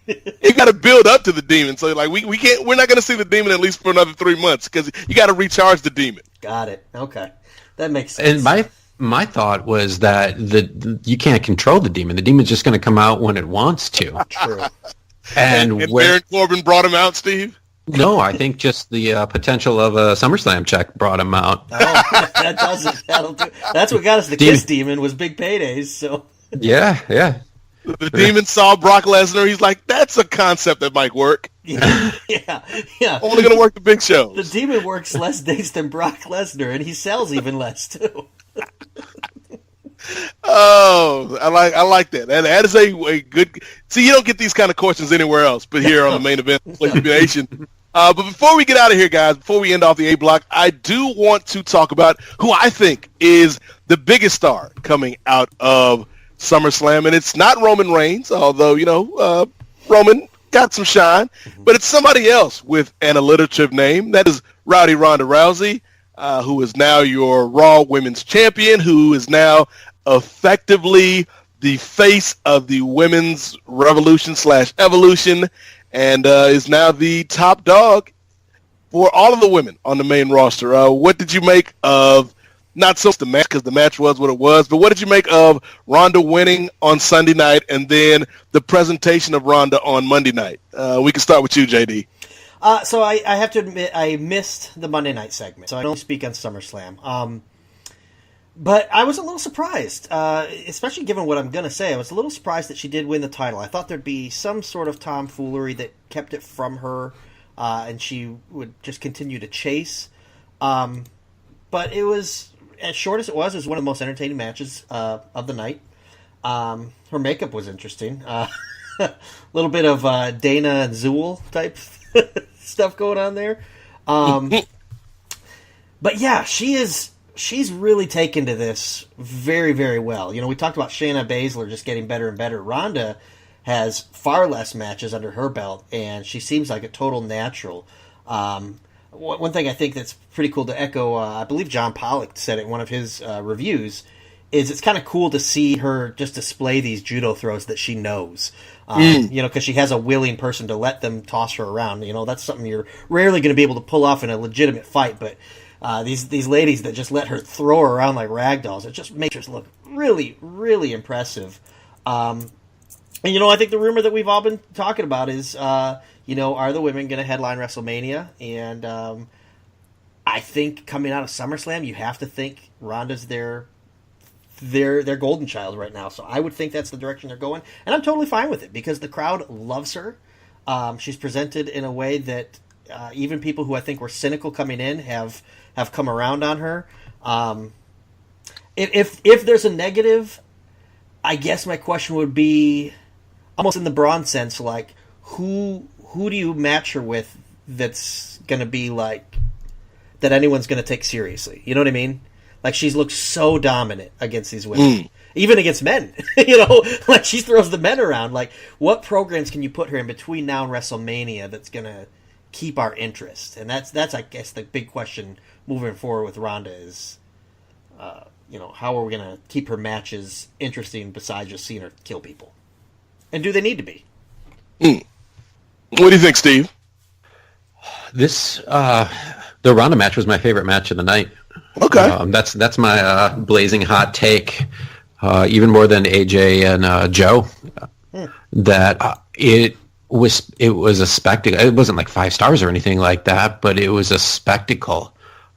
You got to build up to the Demon. So, like, we're not going to see the Demon at least for another 3 months, because you got to recharge the Demon. Got it. Okay. That makes sense. And my thought was that you can't control the Demon. The Demon's just going to come out when it wants to. True. And Baron Corbin brought him out, Steve? No, I think just the potential of a SummerSlam check brought him out. Oh, that does it. That'll do. That's what got us the Kiss Demon was big paydays. So yeah. The Demon saw Brock Lesnar. He's like, that's a concept that might work. Yeah. Only going to work the big shows. The Demon works less days than Brock Lesnar, and he sells even less too. Oh, I like that. That is a good. See, you don't get these kind of questions anywhere else, but here on the main event, PTBN Nation. But before we get out of here, guys, before we end off the A block, I do want to talk about who I think is the biggest star coming out of SummerSlam, and it's not Roman Reigns, although Roman got some shine, but it's somebody else with an alliterative name. That is Rowdy Ronda Rousey, who is now your Raw Women's Champion, who is now effectively the face of the women's revolution/evolution, and is now the top dog for all of the women on the main roster. What did you make of not so much the match because the match was what it was, but what did you make of Ronda winning on Sunday night and then the presentation of Ronda on Monday night? We can start with you, JD. So I have to admit I missed the Monday night segment, so I don't speak on SummerSlam. But I was a little surprised, especially given what I'm going to say. I was a little surprised that she did win the title. I thought there'd be some sort of tomfoolery that kept it from her, and she would just continue to chase. But it was, as short as it was one of the most entertaining matches of the night. Her makeup was interesting. A little bit of Dana and Zool type stuff going on there. But yeah, she's really taken to this very, very well. You know, we talked about Shayna Baszler just getting better and better. Ronda has far less matches under her belt, and she seems like a total natural. One thing I think that's pretty cool to echo, I believe John Pollock said it in one of his reviews, is it's kind of cool to see her just display these judo throws that she knows. You know, because she has a willing person to let them toss her around. You know, that's something you're rarely going to be able to pull off in a legitimate fight, but these ladies that just let her throw her around like rag dolls, it just makes her look really, really impressive. And, you know, I think the rumor that we've all been talking about is, you know, are the women going to headline WrestleMania? And I think coming out of SummerSlam, you have to think Ronda's their golden child right now. So I would think that's the direction they're going. And I'm totally fine with it because the crowd loves her. She's presented in a way that even people who I think were cynical coming in have come around on her. If there's a negative, I guess my question would be almost in the Braun sense, like who do you match her with that's going to be like that anyone's going to take seriously? You know what I mean? Like she's looked so dominant against these women, even against men. You know, like she throws the men around. Like what programs can you put her in between now and WrestleMania that's going to keep our interest? And that's I guess the big question moving forward with Ronda is, you know, how are we going to keep her matches interesting besides just seeing her kill people? And do they need to be? What do you think, Steve? This the Ronda match was my favorite match of the night. Okay, that's my blazing hot take, even more than AJ and Joe. That it was a spectacle. It wasn't like 5 stars or anything like that, but it was a spectacle.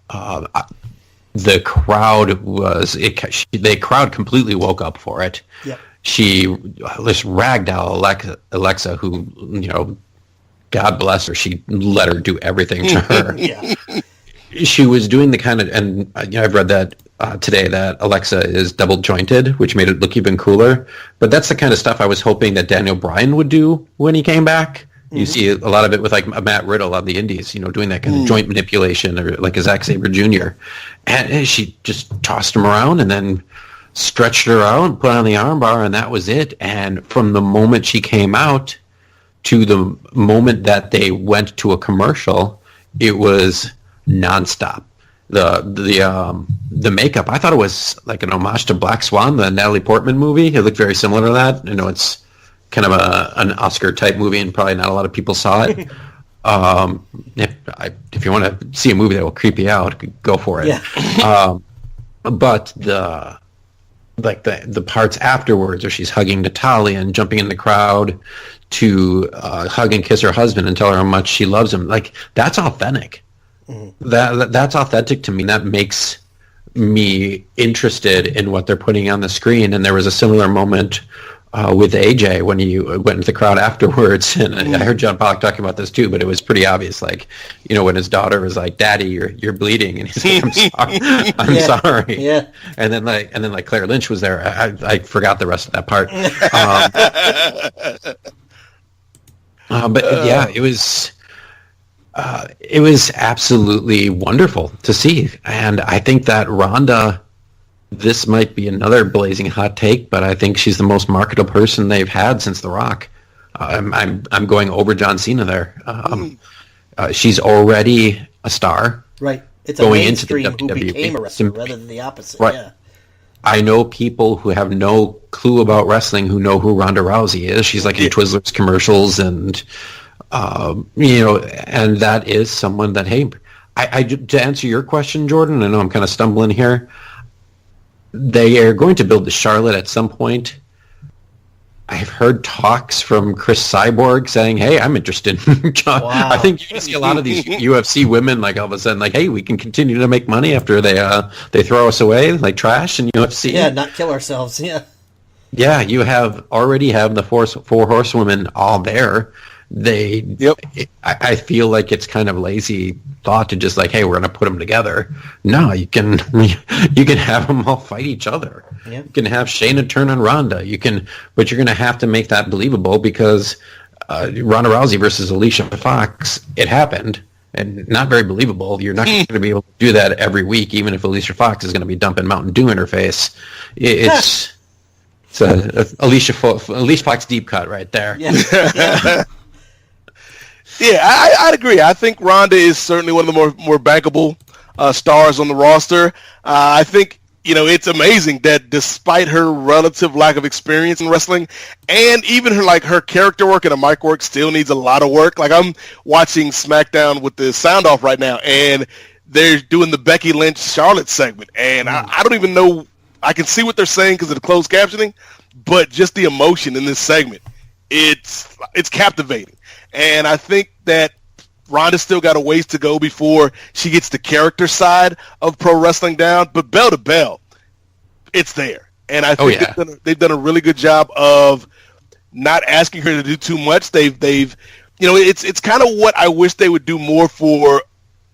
The crowd the crowd completely woke up for it. Yep. She just ragged out Alexa, who, you know, God bless her, she let her do everything to her. Yeah. She was doing the kind of, and you know, I've read that today that Alexa is double jointed, which made it look even cooler. But that's the kind of stuff I was hoping that Daniel Bryan would do when he came back. You see a lot of it with like Matt Riddle on the Indies, you know, doing that kind of joint manipulation, or like a Zack Sabre Jr. And she just tossed him around and then stretched her out and put on the armbar, and that was it. And from the moment she came out to the moment that they went to a commercial, it was nonstop. The makeup, I thought it was like an homage to Black Swan, the Natalie Portman movie. It looked very similar to that. You know, it's kind of an Oscar type movie, and probably not a lot of people saw it. If you want to see a movie that will creep you out, go for it. Yeah. But the parts afterwards, where she's hugging Natalya and jumping in the crowd to hug and kiss her husband and tell her how much she loves him, like that's authentic. That's authentic to me. That makes me interested in what they're putting on the screen. And there was a similar moment with AJ when he went into the crowd afterwards, and I heard John Pollock talking about this too, but it was pretty obvious, like, you know, when his daughter was like, "Daddy, you're bleeding," and he's like, I'm sorry. Yeah. And then Claire Lynch was there. I forgot the rest of that part. But yeah, it was absolutely wonderful to see. And I think that Ronda, this might be another blazing hot take, but I think she's the most marketable person they've had since The Rock. I'm going over John Cena there. She's already a star. Right. It's going a into the mainstream who WWE. became a wrestler rather than the opposite. Right. Yeah. I know people who have no clue about wrestling who know who Ronda Rousey is. She's like in Twizzlers commercials, and you know, and that is someone that, hey, I to answer your question, Jordan, I know I'm kind of stumbling here. they are going to build the Charlotte at some point. I've heard talks from Chris Cyborg saying, hey, I'm interested in John. Wow. I think you can see a lot of these UFC women, like, all of a sudden, like, hey, we can continue to make money after they throw us away like trash in UFC. Yeah, not kill ourselves, yeah. Yeah, you already have the four horsewomen all there. I feel like it's kind of lazy thought to just like, hey, we're going to put them together. No, you can have them all fight each other. Yeah. You can have Shayna turn on Ronda. But you're going to have to make that believable because Ronda Rousey versus Alicia Fox, it happened. And not very believable. You're not going to be able to do that every week, even if Alicia Fox is going to be dumping Mountain Dew in her face. It's Alicia Fox deep cut right there. Yeah. Yeah, I'd agree. I think Ronda is certainly one of the more bankable stars on the roster. I think, it's amazing that despite her relative lack of experience in wrestling and even her character work and her mic work still needs a lot of work. Like, I'm watching SmackDown with the sound off right now, and they're doing the Becky Lynch Charlotte segment. And I don't even know. I can see what they're saying because of the closed captioning, but just the emotion in this segment, it's captivating. And I think that Ronda's still got a ways to go before she gets the character side of pro wrestling down. But bell to bell, it's there. And I think they've done a really good job of not asking her to do too much. It's kind of what I wish they would do more for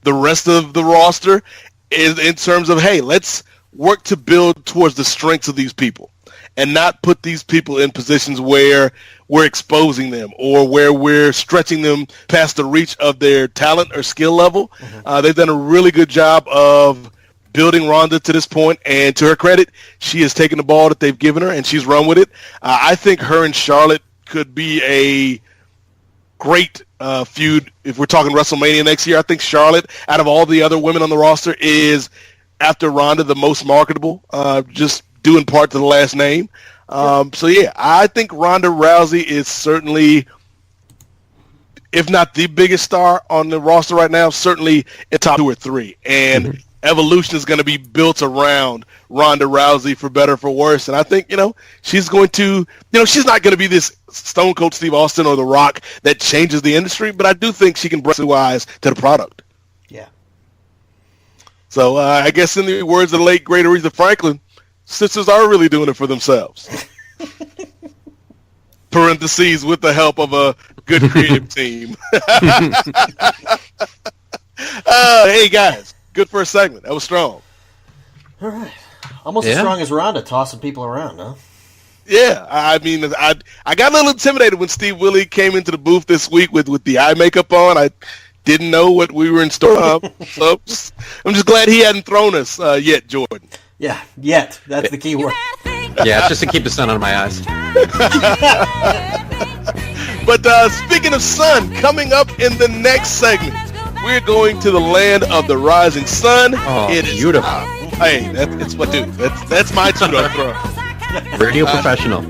the rest of the roster is in terms of, hey, let's work to build towards the strengths of these people and not put these people in positions where we're exposing them or where we're stretching them past the reach of their talent or skill level. Mm-hmm. They've done a really good job of building Ronda to this point, and to her credit, she has taken the ball that they've given her, and she's run with it. I think her and Charlotte could be a great feud if we're talking WrestleMania next year. I think Charlotte, out of all the other women on the roster, is, after Ronda, the most marketable, just due in part to the last name. I think Ronda Rousey is certainly, if not the biggest star on the roster right now, certainly in top 2 or 3. And Evolution is going to be built around Ronda Rousey, for better or for worse. And I think, she's going to, she's not going to be this Stone Cold Steve Austin or The Rock that changes the industry, but I do think she can bring new eyes to the product. Yeah. So I guess in the words of the late, great Aretha Franklin, sisters are really doing it for themselves. Parentheses, with the help of a good creative team. Hey, guys. Good first segment. That was strong. All right. Almost as strong as Ronda tossing people around, huh? Yeah. I mean, I got a little intimidated when Steve Willie came into the booth this week with the eye makeup on. I didn't know what we were in store of. So I'm just glad he hadn't thrown us yet, Jordan. Yeah, yet. That's the key word. Yeah, it's just to keep the sun out of my eyes. But speaking of sun, coming up in the next segment, we're going to the land of the rising sun. Oh, it is beautiful. Hey, that's my dude. That's my two-door throw. Radio professional.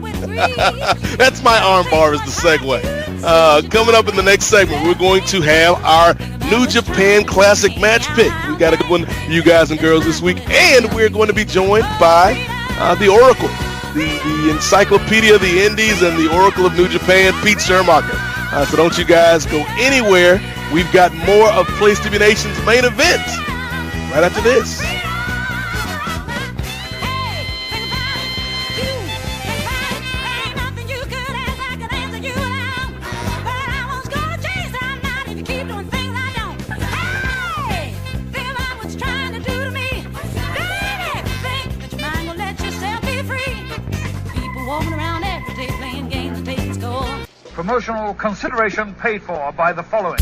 That's my arm bar is the segue. Coming up in the next segment, we're going to have our New Japan Classic match pick. We got a good one for you guys and girls this week. And we're going to be joined by the Oracle, the Encyclopedia of the Indies and the Oracle of New Japan, Pete Schermacher. So don't you guys go anywhere. We've got more of Place to Be Nation's main event right after this. Promotional consideration paid for by the following.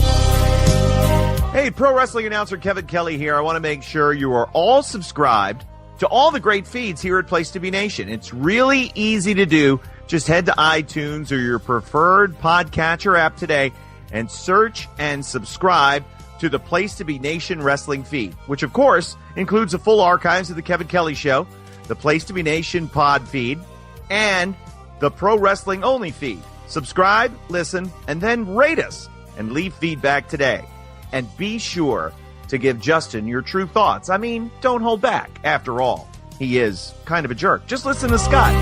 Hey, pro wrestling announcer Kevin Kelly here. I want to make sure you are all subscribed to all the great feeds here at Place to Be Nation. It's really easy to do. Just head to iTunes or your preferred podcatcher app today and search and subscribe to the Place to Be Nation wrestling feed, which of course includes the full archives of the Kevin Kelly Show, the Place to Be Nation pod feed, and the Pro Wrestling Only feed. Subscribe, listen, and then rate us and leave feedback today. And be sure to give Justin your true thoughts. I mean, don't hold back, after all. he is kind of a jerk. Just listen to Scott.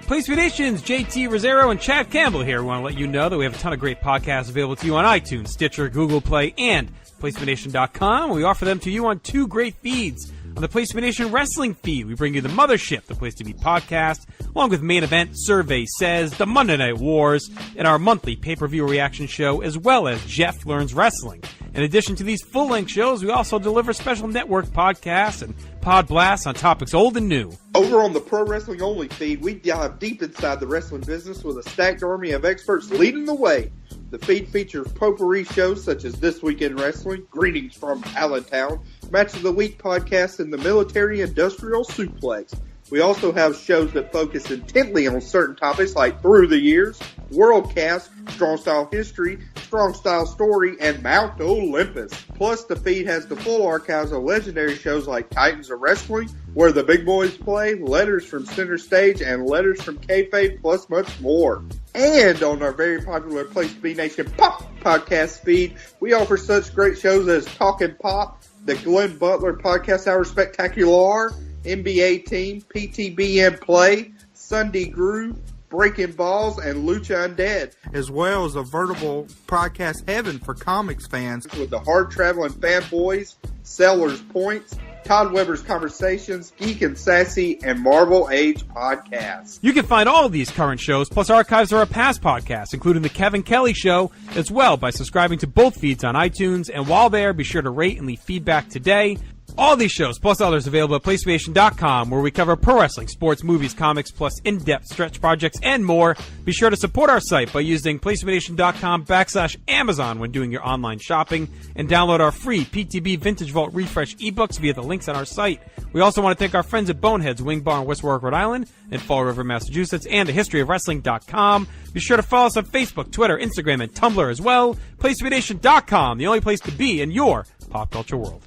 Place Me Nation's JT Rosero and Chad Campbell here. We want to let you know that we have a ton of great podcasts available to you on iTunes, Stitcher, Google Play, and PlaceMeNation.com. We offer them to you on 2 great feeds. On the Place Me Nation Wrestling feed, we bring you the Mothership, the Place to Be podcast, along with Main Event, Survey Says, the Monday Night Wars, and our monthly pay-per-view reaction show, as well as Jeff Learns Wrestling. In addition to these full-length shows, we also deliver special network podcasts and pod blasts on topics old and new. Over on the Pro Wrestling Only feed, we dive deep inside the wrestling business with a stacked army of experts leading the way. The feed features potpourri shows such as This Week in Wrestling, Greetings from Allentown, Match of the Week podcast, and the Military Industrial Suplex. We also have shows that focus intently on certain topics like Through the Years, Worldcast, Strong Style History, Strong Style Story, and Mount Olympus. Plus, the feed has the full archives of legendary shows like Titans of Wrestling, Where the Big Boys Play, Letters from Center Stage, and Letters from Kayfabe, plus much more. And on our very popular Place to Be Nation Pop podcast feed, we offer such great shows as Talkin' Pop, the Glenn Butler Podcast Hour Spectacular, NBA Team, PTBN Play, Sunday Groove, Breaking Balls, and Lucha Undead. As well as a veritable podcast heaven for comics fans. With the Hard Traveling Fanboys, Sellers Points, Todd Weber's Conversations, Geek and Sassy, and Marvel Age podcasts. You can find all of these current shows, plus archives of our past podcasts, including The Kevin Kelly Show, as well by subscribing to both feeds on iTunes. And while there, be sure to rate and leave feedback today. All these shows, plus others, available at PlaceMeNation.com, where we cover pro wrestling, sports, movies, comics, plus in-depth stretch projects and more. Be sure to support our site by using PlaceMeNation.com/Amazon when doing your online shopping, and download our free PTB Vintage Vault Refresh ebooks via the links on our site. We also want to thank our friends at Boneheads Wing Bar in West Warwick, Rhode Island, and Fall River, Massachusetts, and HistoryOfWrestling.com. Be sure to follow us on Facebook, Twitter, Instagram, and Tumblr as well. PlaceMeNation.com, the only place to be in your pop culture world.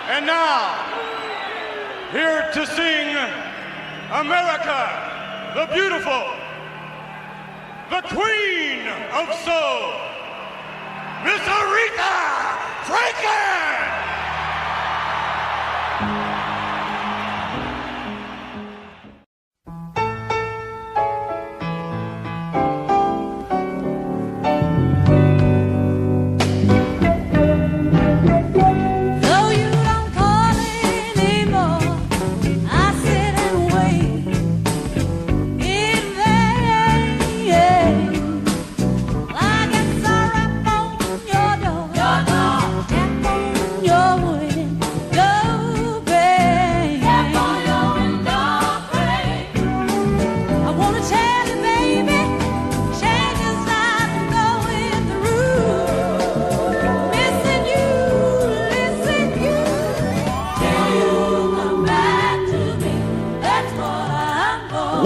And now, here to sing America, the Beautiful, the Queen of Soul, Miss Aretha Franklin!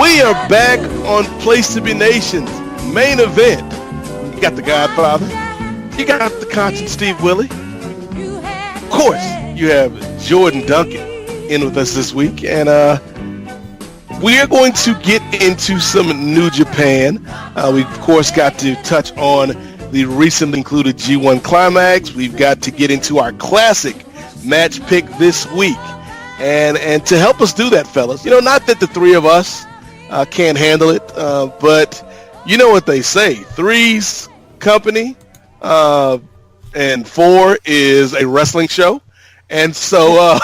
We are back on Place to Be Nation's main event. You got the Godfather. You got the Conscious Steve Willie. Of course, you have Jordan Duncan in with us this week. And we are going to get into some New Japan. We, of course, got to touch on the recently included G1 Climax. We've got to get into our classic match pick this week. And to help us do that, fellas, you know, not that the three of us can't handle it, but you know what they say, three's company, and four is a wrestling show. And so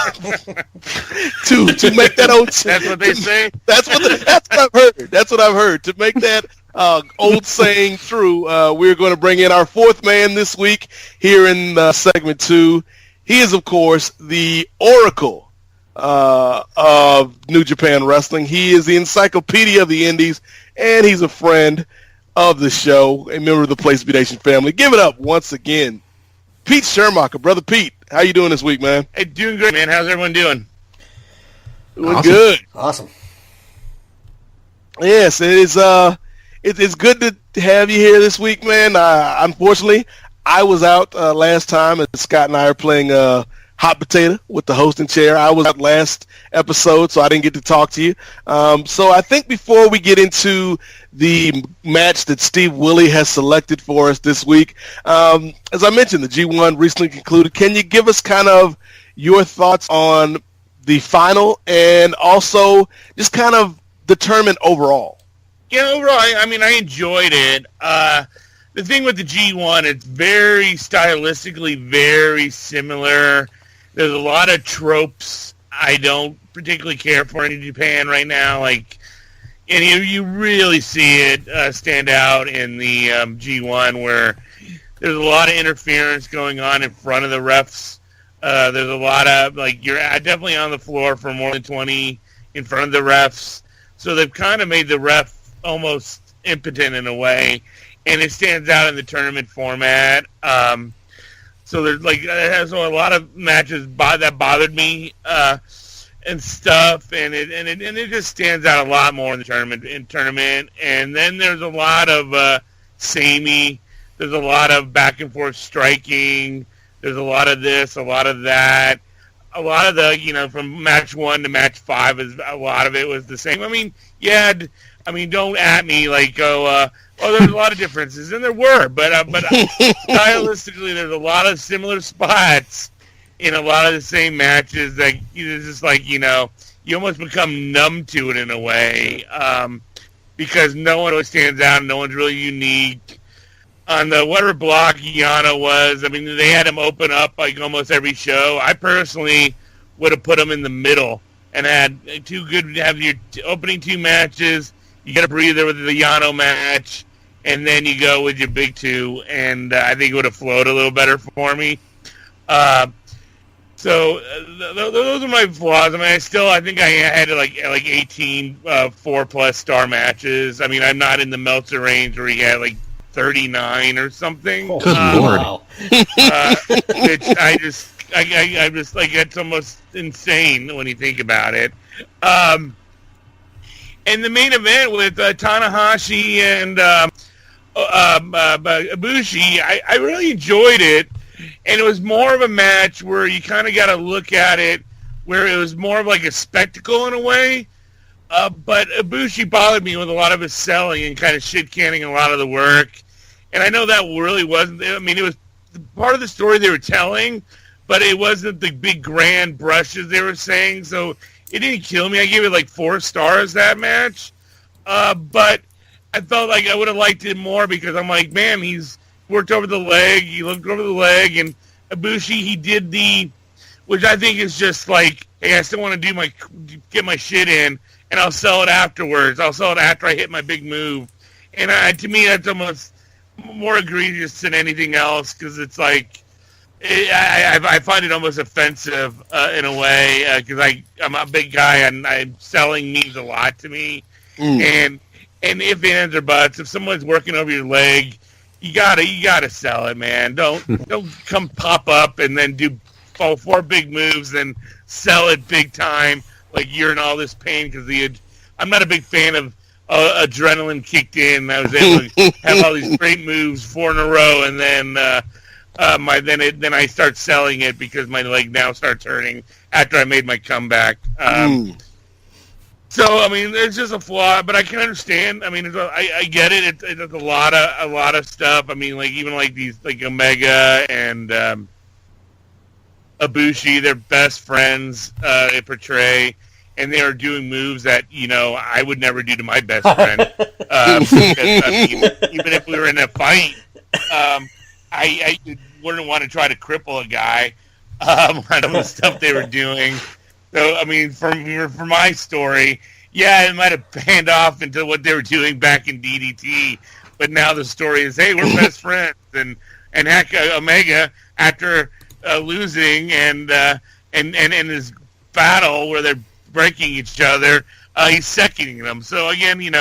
to make that old That's what they say? That's what I've heard. That's what I've heard. To make that old saying true, we're going to bring in our fourth man this week here in segment 2. He is, of course, the Oracle of New Japan Wrestling. He is the encyclopedia of the indies, and he's a friend of the show, a member of the Place to Be Nation family. Give it up once again, Pete Schermacher. Brother Pete, how you doing this week, man? Hey, doing great, man. How's everyone doing? Doing good. Awesome. Yes, it is. It's good to have you here this week, man. Unfortunately, I was out last time, and Scott and I are playing hot potato with the hosting chair. I was at last episode, so I didn't get to talk to you. So I think before we get into the match that Steve Willie has selected for us this week, as I mentioned, the G1 recently concluded. Can you give us kind of your thoughts on the final and also just kind of the tournament overall? Yeah, overall, I mean, I enjoyed it. The thing with the G1, it's very stylistically very similar. There's a lot of tropes I don't particularly care for in Japan right now. Like, and you really see it stand out in the G1, where there's a lot of interference going on in front of the refs. There's a lot of, like, you're definitely on the floor for more than 20 in front of the refs. So they've kind of made the ref almost impotent in a way, and it stands out in the tournament format. So there's so a lot of matches that bothered me and stuff, and it just stands out a lot more in the tournament. And then there's a lot of samey. There's a lot of back and forth striking. There's a lot of this, a lot of that. A lot of the, from match 1 to match 5, a lot of it was the same. I mean, yeah, don't at me like, there's a lot of differences, and there were, but stylistically, there's a lot of similar spots in a lot of the same matches that it's just like, you almost become numb to it in a way, because no one always stands out, and no one's really unique. On the whatever block Yano was, I mean, they had him open up like almost every show. I personally would have put him in the middle and had have your opening 2 matches. You get a breather with the Yano match, and then you go with your big 2, and I think it would have flowed a little better for me. So those are my flaws. I mean, I think I had like 18 4+ star matches. I mean, I'm not in the Meltzer range where he had like 39 or something. Oh, good Lord. Which I just like, it's almost insane when you think about it. And the main event with Tanahashi and Ibushi, I really enjoyed it, and it was more of a match where you kind of got to look at it where it was more of like a spectacle in a way. But Ibushi bothered me with a lot of his selling and kind of shit-canning a lot of the work. And I know that really wasn't, I mean, it was part of the story they were telling, but it wasn't the big grand brushes they were saying, so it didn't kill me. I gave it like 4 stars, that match. But I felt like I would have liked it more because I'm like, man, he's worked over the leg, he looked over the leg, and Ibushi, he did which I think is just like, hey, I still want to get my shit in, and I'll sell it afterwards. I'll sell it after I hit my big move. And to me, that's almost more egregious than anything else, because it's like, I find it almost offensive in a way, because I'm a big guy, and selling means a lot to me. And if ands or buts, if someone's working over your leg, you gotta sell it, man. Don't come pop up and then do 4 big moves and sell it big time like you're in all this pain, because I'm not a big fan of adrenaline kicked in. I was able to have all these great moves 4 in a row, and then then I start selling it because my leg now starts hurting after I made my comeback. So I mean, it's just a flaw, but I can understand. I mean, I get it. It's a lot of stuff. I mean, like even like these like Omega and Ibushi, they're best friends. They portray. And they are doing moves that, I would never do to my best friend. Because, I mean, even if we were in a fight, I wouldn't want to try to cripple a guy on the stuff they were doing. So, I mean, for my story, yeah, it might have panned off into what they were doing back in DDT. But now the story is, hey, we're best friends. And heck, Omega, after losing and his battle where they're breaking each other, he's seconding them. So again, you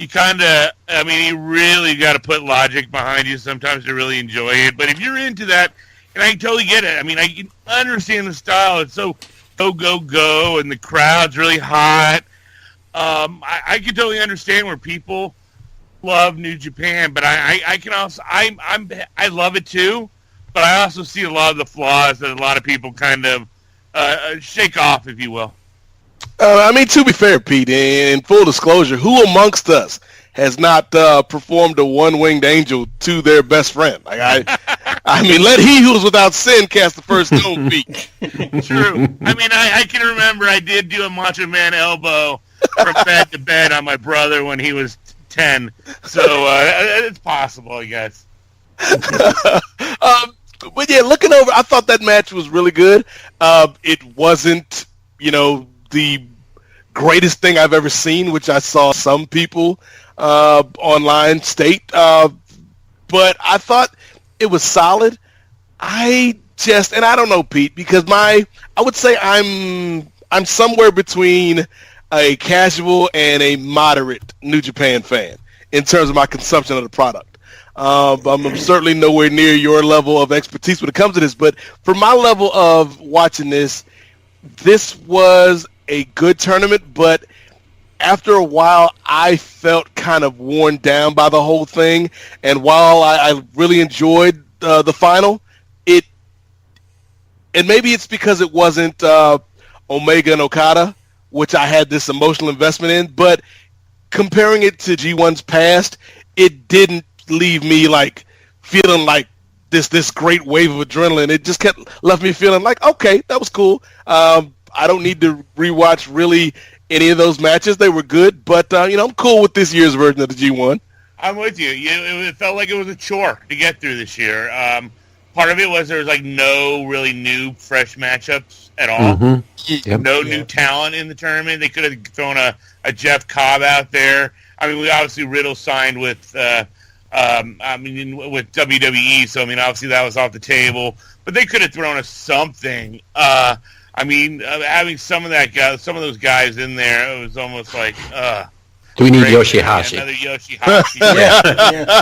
kind of, I mean, you really got to put logic behind you sometimes to really enjoy it. But if you're into that, and I totally get it. I mean, I can understand the style. It's so go, and the crowd's really hot. I can totally understand where people love New Japan, but I can also, I love it too. but I also see a lot of the flaws that a lot of people kind of shake off, if you will. I mean, to be fair, Pete, in full disclosure, who amongst us has not performed a one-winged angel to their best friend? Like I mean, let he who is without sin cast the first stone, Pete. True. I mean, I can remember I did do a Macho Man elbow from bed to bed on my brother when he was 10. So it's possible, I guess. But yeah, looking over, I thought that match was really good. It wasn't, the greatest thing I've ever seen, which I saw some people online state. But I thought it was solid. And I don't know, Pete, because I would say I'm somewhere between a casual and a moderate New Japan fan in terms of my consumption of the product. I'm certainly nowhere near your level of expertise when it comes to this, but for my level of watching this was a good tournament, but after a while, I felt kind of worn down by the whole thing, and while I really enjoyed the final, and maybe it's because it wasn't Omega and Okada, which I had this emotional investment in, but comparing it to G1's past, it didn't leave me like feeling like this great wave of adrenaline. It just left me feeling like, okay, that was cool. I don't need to rewatch really any of those matches. They were good, but I'm cool with this year's version of the G1. I'm with you. It felt like it was a chore to get through this year. Part of it was there was like no really new, fresh matchups at all. Mm-hmm. Yep. No new talent in the tournament. They could have thrown a Jeff Cobb out there. I mean, we obviously Riddle signed with with WWE, so I mean, obviously that was off the table. But they could have thrown us something. Having some of those guys in there, it was almost like, do we need Yoshihashi? Another Yoshihashi. Yeah.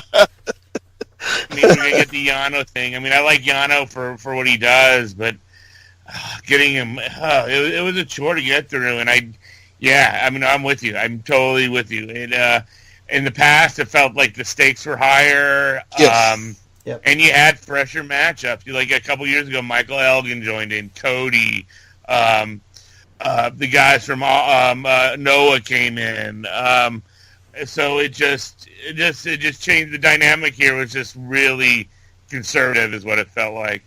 I mean, we're gonna get the Yano thing. I mean, I like Yano for what he does, but getting him, it was a chore to get through. And I'm with you. I'm totally with you. In the past, it felt like the stakes were higher. Yes. Yep. And you had fresher matchups. Like a couple years ago, Michael Elgin joined in, Cody, the guys from Noah came in. So it just changed. The dynamic here was just really conservative, is what it felt like.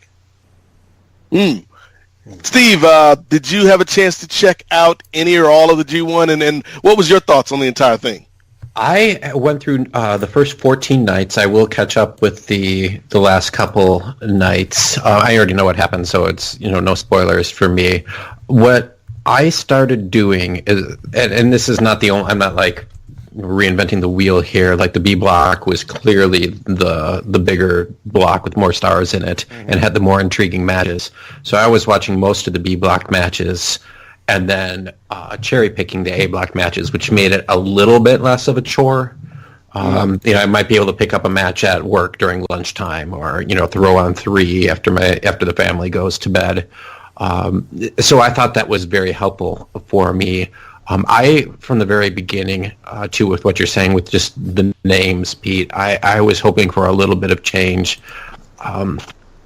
Steve, did you have a chance to check out any or all of the G1, and what was your thoughts on the entire thing? I went through the first 14 nights. I will catch up with the last couple nights. I already know what happened, so it's no spoilers for me. What I started doing is, and this is not the only. I'm not like reinventing the wheel here. Like the B block was clearly the bigger block with more stars in it, and had the more intriguing matches. So I was watching most of the B block matches, and then cherry picking the A block matches, which made it a little bit less of a chore. I might be able to pick up a match at work during lunchtime, or throw on 3 after the family goes to bed. So I thought that was very helpful for me. I, from the very beginning, too, with what you're saying with just the names, Pete, I was hoping for a little bit of change.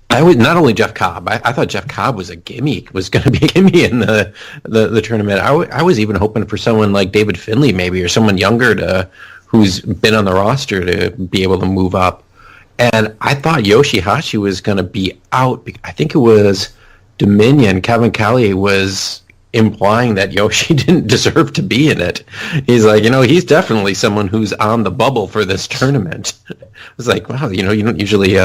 I was not only Jeff Cobb. I thought Jeff Cobb was going to be a gimme in the tournament. I was even hoping for someone like David Finlay, maybe, or someone younger who's been on the roster to be able to move up. And I thought Yoshihashi was going to be out. I think it was Dominion. Kevin Kelly was implying that Yoshi didn't deserve to be in it. He's like, he's definitely someone who's on the bubble for this tournament. I was like, wow, you don't usually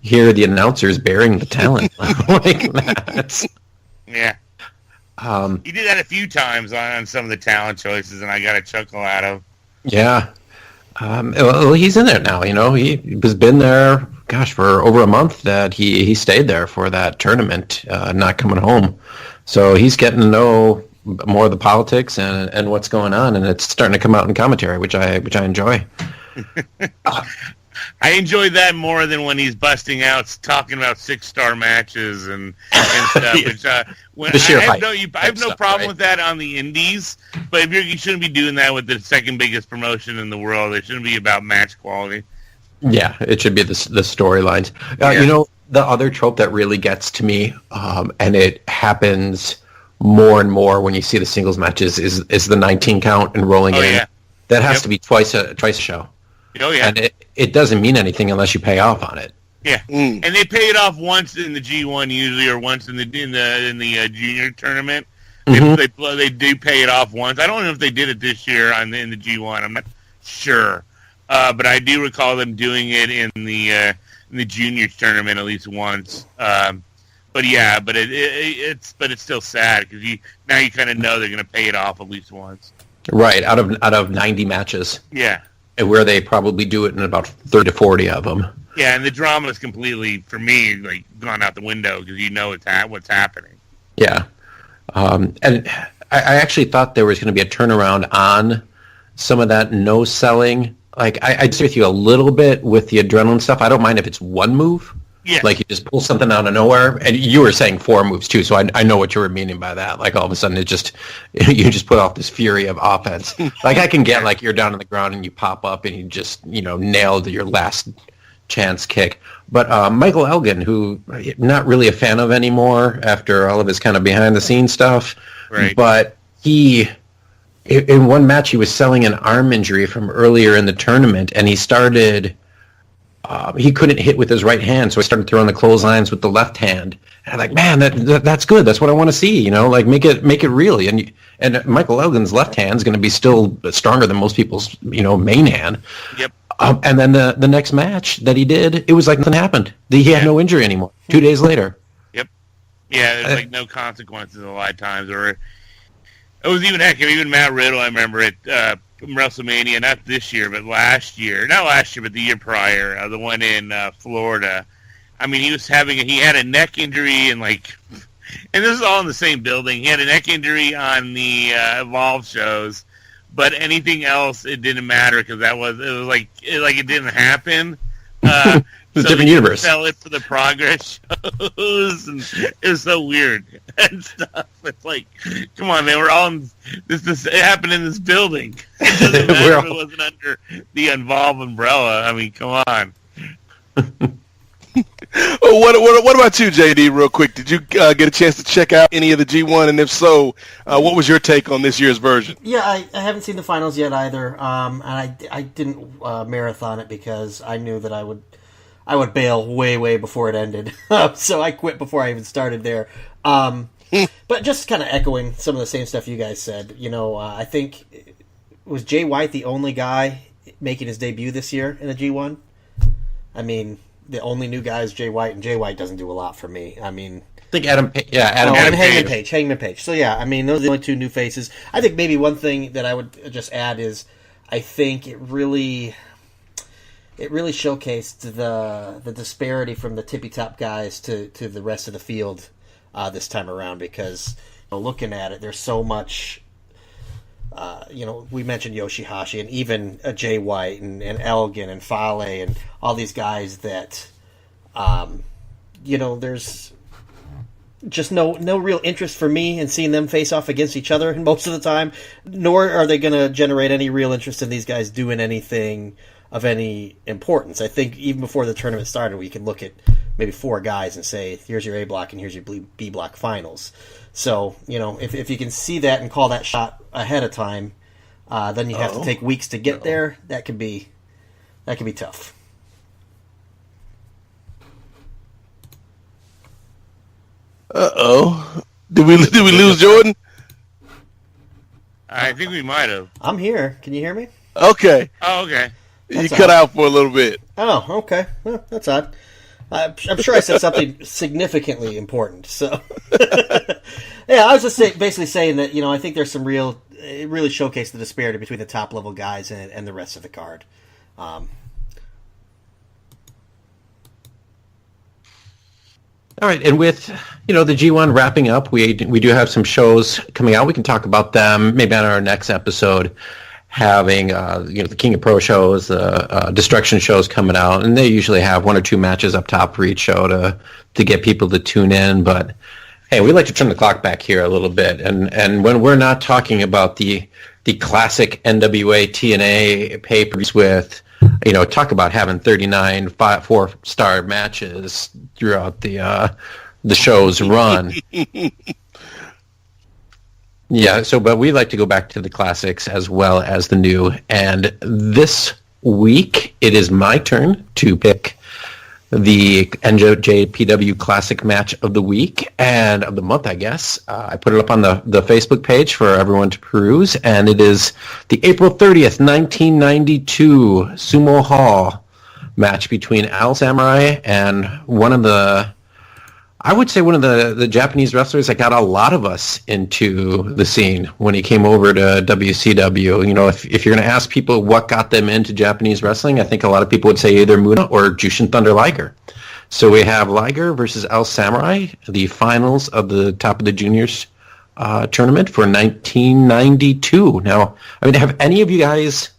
hear the announcers bearing the talent like that. Yeah. He did that a few times on some of the talent choices, and I got a chuckle out of. Yeah. Well, he's in there now. He has been there, for over a month that he stayed there for that tournament, not coming home. So he's getting to know more of the politics and what's going on, and it's starting to come out in commentary, which I enjoy. I enjoyed that more than when he's busting out talking about 6-star matches and stuff. Which, I have no problem with that on the indies, but you shouldn't be doing that with the second biggest promotion in the world. It shouldn't be about match quality. Yeah, it should be the storylines. the other trope that really gets to me, and it happens more and more when you see the singles matches, is the 19 count and rolling in. Yeah. That has to be twice a show. Oh yeah, and it doesn't mean anything unless you pay off on it. Yeah, and they pay it off once in the G1 usually, or once in the junior tournament. Mm-hmm. They do pay it off once. I don't know if they did it this year in the G1. I'm not sure, but I do recall them doing it in the juniors tournament at least once. But yeah, but it's still sad because you kind of know they're going to pay it off at least once. Right, out of 90 matches. Yeah. And where they probably do it in about 30 to 40 of them. Yeah, and the drama is completely, for me, like gone out the window because you know what's happening. Yeah. And I actually thought there was going to be a turnaround on some of that no selling. Like, I disagree with you a little bit with the adrenaline stuff. I don't mind if it's one move. Yeah. Like you just pull something out of nowhere, and you were saying 4 moves too, so I know what you were meaning by that. Like all of a sudden you just put off this fury of offense. Like I can get like you're down on the ground and you pop up and you just nailed your last chance kick. But Michael Elgin, who I'm not really a fan of anymore after all of his kind of behind the scenes stuff, right? But he. In one match, he was selling an arm injury from earlier in the tournament, and he started. He couldn't hit with his right hand, so he started throwing the clotheslines with the left hand. And I'm like, man, that's good. That's what I want to see. Like make it real. And Michael Elgin's left hand is going to be still stronger than most people's main hand. Yep. And then the next match that he did, it was like nothing happened. He had no injury anymore. 2 days later. Yep. Yeah, there's like no consequences a lot of times, or. It was even Matt Riddle, I remember at WrestleMania, not this year, but last year. Not last year, but the year prior, the one in Florida. I mean, he had a neck injury and this is all in the same building. He had a neck injury on the Evolve shows, but anything else, it didn't matter because it was like it didn't happen. It's a different universe. Sell it for the progress shows, and it was so weird and stuff. It's like, come on, man, we're all in this. It happened in this building. It doesn't matter if it wasn't under the Involve umbrella. I mean, come on. What about you, JD? Real quick, did you get a chance to check out any of the G1? And if so, what was your take on this year's version? Yeah, I haven't seen the finals yet either, and I didn't marathon it because I knew that I would bail way before it ended. So I quit before I even started there. But just kind of echoing some of the same stuff you guys said. I think was Jay White the only guy making his debut this year in the G1? I mean, the only new guy is Jay White, and Jay White doesn't do a lot for me. I mean, I think Adam Page. Hangman Page. So yeah, I mean, those are the only 2 new faces. I think maybe one thing that I would just add is I think it really showcased the disparity from the tippy top guys to the rest of the field this time around, because looking at it, there's so much. We mentioned Yoshihashi and even Jay White and Elgin and Fale and all these guys that, there's just no real interest for me in seeing them face off against each other most of the time, nor are they going to generate any real interest in these guys doing anything of any importance. I think even before the tournament started, we can look at maybe 4 guys and say, here's your A block and here's your B block finals. So, if you can see that and call that shot ahead of time, then you have to take weeks to get there. That could be tough. Did we lose Jordan? I think we might have. I'm here. Can you hear me? Okay. Oh, okay. You cut out for a little bit. Oh, okay. Well, that's odd. I'm sure I said something significantly important. So, yeah, I was just basically saying that I think there's some it really showcased the disparity between the top level guys and the rest of the card. All right, and with the G1 wrapping up, we do have some shows coming out. We can talk about them maybe on our next episode. Having the King of Pro shows, Destruction shows coming out, and they usually have 1 or 2 matches up top for each show to get people to tune in. But hey, we like to turn the clock back here a little bit, and when we're not talking about the classic NWA TNA pay-per-views with talk about having 39 4-star matches throughout the show's run. Yeah, but we like to go back to the classics as well as the new. And this week, it is my turn to pick the NJPW Classic Match of the Week and of the month, I guess. I put it up on the Facebook page for everyone to peruse, and it is the April 30th, 1992 Sumo Hall match between Al Samurai and one of the Japanese wrestlers that got a lot of us into the scene when he came over to WCW. If you're going to ask people what got them into Japanese wrestling, I think a lot of people would say either Muda or Jushin Thunder Liger. So we have Liger versus El Samurai, the finals of the Top of the Juniors tournament for 1992. Now, have any of you guys,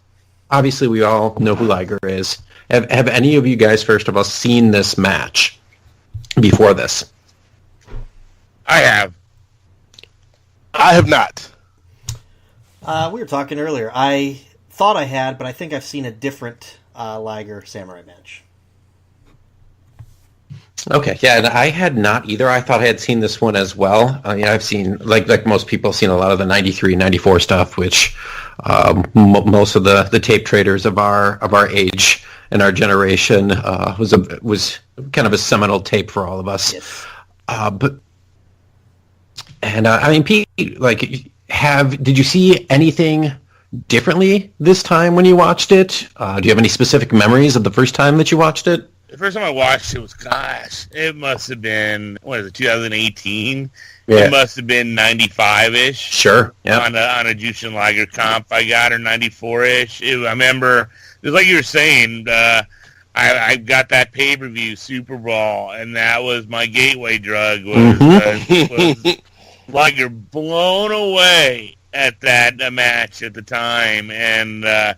obviously we all know who Liger is, have any of you guys, first of all, seen this match before this? I have. I have not. We were talking earlier. I thought I had, but I think I've seen a different Liger Samurai match. Okay, yeah, and I had not either. I thought I had seen this one as well. I've seen, like most people, seen a lot of the 93, 94 stuff, which most of the tape traders of our age and our generation was kind of a seminal tape for all of us. Yes. Pete, did you see anything differently this time when you watched it? Do you have any specific memories of the first time that you watched it? The first time I watched it was, it must have been, 2018? Yeah. It must have been 95-ish. Sure, yeah. On a Jushin Liger comp I got, or 94-ish. I remember, just like you were saying, I got that pay-per-view Super Bowl, and that was my gateway drug, was Liger blown away at that match at the time, and that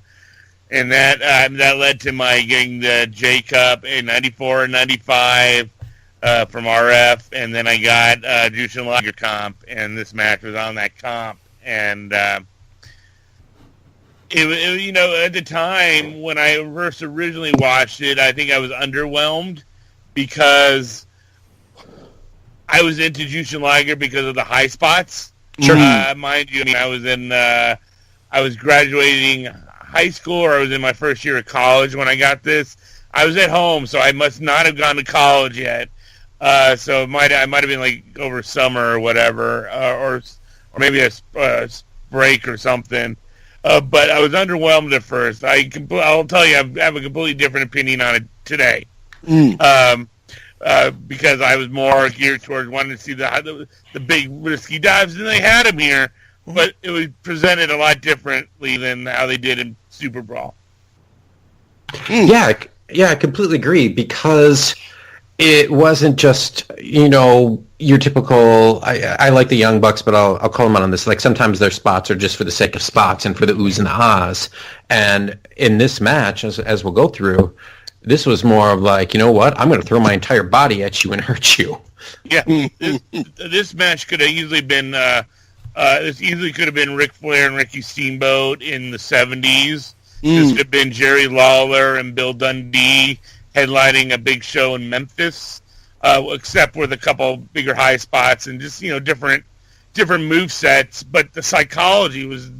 led to my getting the J Cup in 94 and 95 from RF, and then I got Jushin Liger comp, and this match was on that comp, and it at the time when I first originally watched it, I think I was underwhelmed because I was into Jushin Liger because of the high spots. Sure. Mind you, I was graduating high school, or I was in my first year of college when I got this. I was at home, so I must not have gone to college yet. So I might have been like over summer or whatever, or maybe a break or something. But I was underwhelmed at first. I'll tell you, I have a completely different opinion on it today. Because I was more geared towards wanting to see the big risky dives, and they had them here, but it was presented a lot differently than how they did in Super Brawl. Yeah, I completely agree, because it wasn't just, your typical, I like the Young Bucks, but I'll call them out on this. Like, sometimes their spots are just for the sake of spots and for the oohs and the ahs. And in this match, as we'll go through, this was more of like, you know what? I'm going to throw my entire body at you and hurt you. Yeah, this match could have easily been, could have been Ric Flair and Ricky Steamboat in the 70s. This could have been Jerry Lawler and Bill Dundee headlining a big show in Memphis, except with a couple bigger high spots and just, different move sets, but the psychology was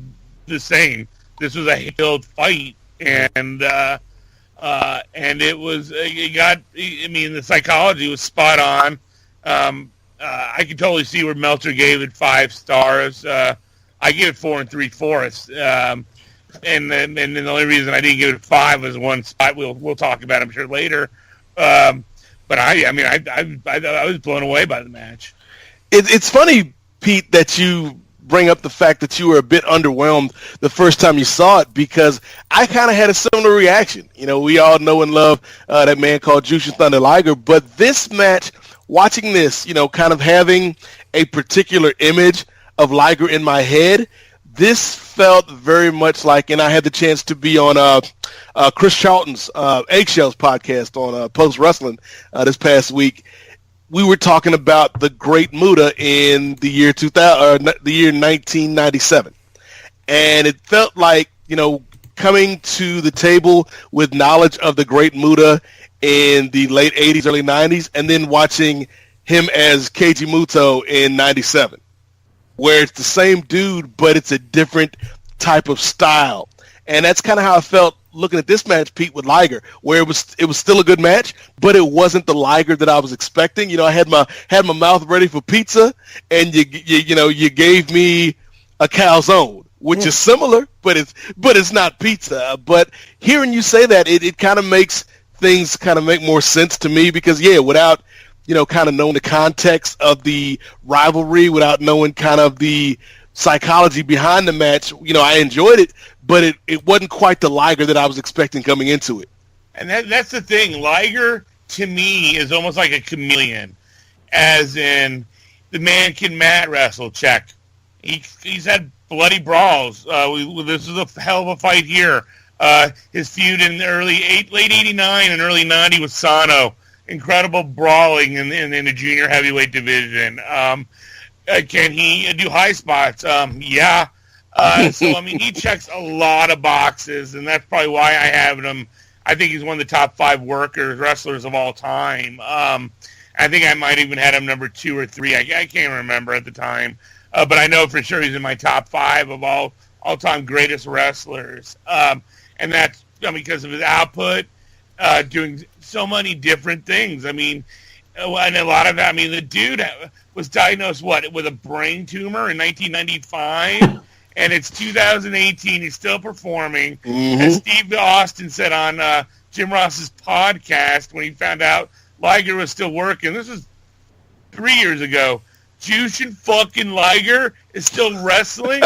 the same. This was a heel fight, and the psychology was spot on. I could totally see where Meltzer gave it 5 stars. I gave it 4 3/4. And the only reason I didn't give it 5 was one spot we'll talk about, I'm sure, later. But I was blown away by the match. It's funny, Pete, that you bring up the fact that you were a bit underwhelmed the first time you saw it, because I kind of had a similar reaction. We all know and love that man called Jushin Thunder Liger, but this match, watching this, kind of having a particular image of Liger in my head, this felt very much like, and I had the chance to be on Chris Charlton's Eggshells podcast on Post Wrestling this past week. We were talking about the Great Muta in the year 2000, the year 1997, and it felt like coming to the table with knowledge of the great Muta in the late 80s, early 90s, and then watching him as Keiji Muto in 97, where it's the same dude, but it's a different type of style. And that's kind of how I felt looking at this match, Pete, with Liger, where it was still a good match, but it wasn't the Liger that I was expecting. You know, I had my mouth ready for pizza, and you gave me a calzone, which is similar, but it's not pizza. But hearing you say that, it kind of makes things kind of make more sense to me, because without kind of knowing the context of the rivalry, without knowing kind of the psychology behind the match, I enjoyed it, but it wasn't quite the Liger that I was expecting coming into it. And that's the thing. Liger, to me, is almost like a chameleon, as in the man can mat wrestle, check. He's had bloody brawls. This is a hell of a fight here. His feud in the late 89 and early 90 with Sano. Incredible brawling in the junior heavyweight division. Can he do high spots? Yeah. So, I mean, he checks a lot of boxes, and that's probably why I have him. I think he's one of the top 5 wrestlers of all time. I think I might even had him number 2 or 3. I can't remember at the time. But I know for sure he's in my top 5 of all-time greatest wrestlers. And that's because of his output, doing so many different things. I mean, and a lot of that, the dude was diagnosed, with a brain tumor in 1995, and it's 2018, he's still performing. Mm-hmm. As Steve Austin said on Jim Ross's podcast when he found out Liger was still working, this was 3 years ago, Jushin fucking Liger is still wrestling?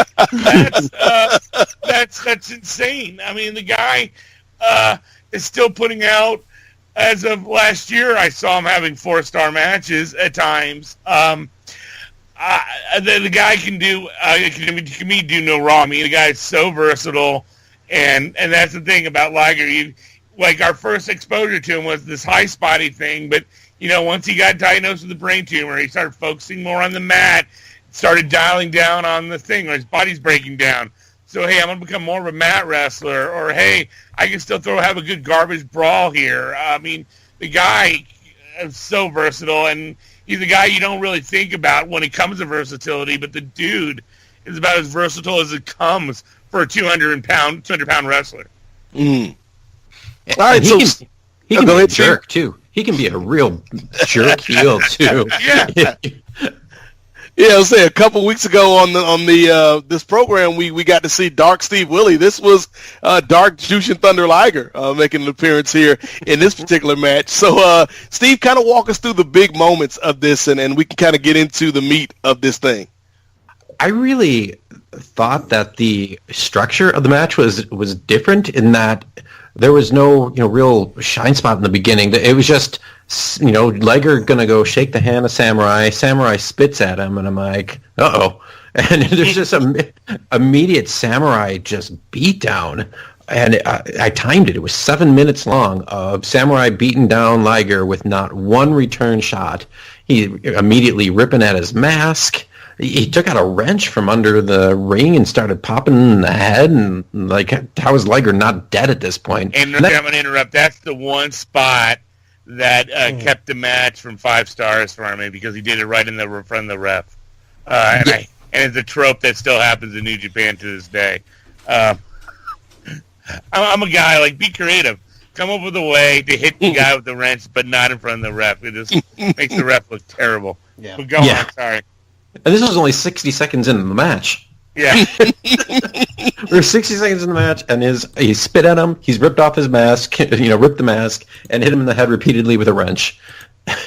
That's insane. I mean, the guy is still putting out. As of last year, I saw him having 4-star matches at times. The guy can do no wrong. I mean, the guy is so versatile, and that's the thing about Liger. Our first exposure to him was this high spotty thing, but once he got diagnosed with a brain tumor, he started focusing more on the mat, started dialing down on the thing, or his body's breaking down. So, hey, I'm going to become more of a mat wrestler, or, hey, I can still have a good garbage brawl here. I mean, the guy is so versatile, and he's a guy you don't really think about when it comes to versatility, but the dude is about as versatile as it comes for a 200-pound wrestler. Mm. All right, he can be a jerk, too. He can be a real jerk heel, too. Yeah. Yeah, I was saying a couple weeks ago on the this program we got to see Dark Steve Willie. This was Dark Jushin Thunder Liger making an appearance here in this particular match. So Steve, kind of walk us through the big moments of this, and we can kind of get into the meat of this thing. I really thought that the structure of the match was different in that there was no real shine spot in the beginning. It was just Liger gonna go shake the hand of Samurai. Samurai spits at him, and I'm like, uh-oh. And there's just a immediate Samurai just beat down. And I timed it. It was 7 minutes long of Samurai beating down Liger with not one return shot. He immediately ripping at his mask. He took out a wrench from under the ring and started popping in the head. And, how is Liger not dead at this point? And I'm going to interrupt. That's the one spot that kept the match from 5 stars for me, because he did it right in the front of the ref. And it's a trope that still happens in New Japan to this day. I'm a guy, be creative. Come up with a way to hit the guy with the wrench, but not in front of the ref. It just makes the ref look terrible. Yeah. But go on, sorry. And this was only 60 seconds into the match. Yeah. We're 60 seconds in the match, and he spit at him. He's ripped off his mask, ripped the mask, and hit him in the head repeatedly with a wrench.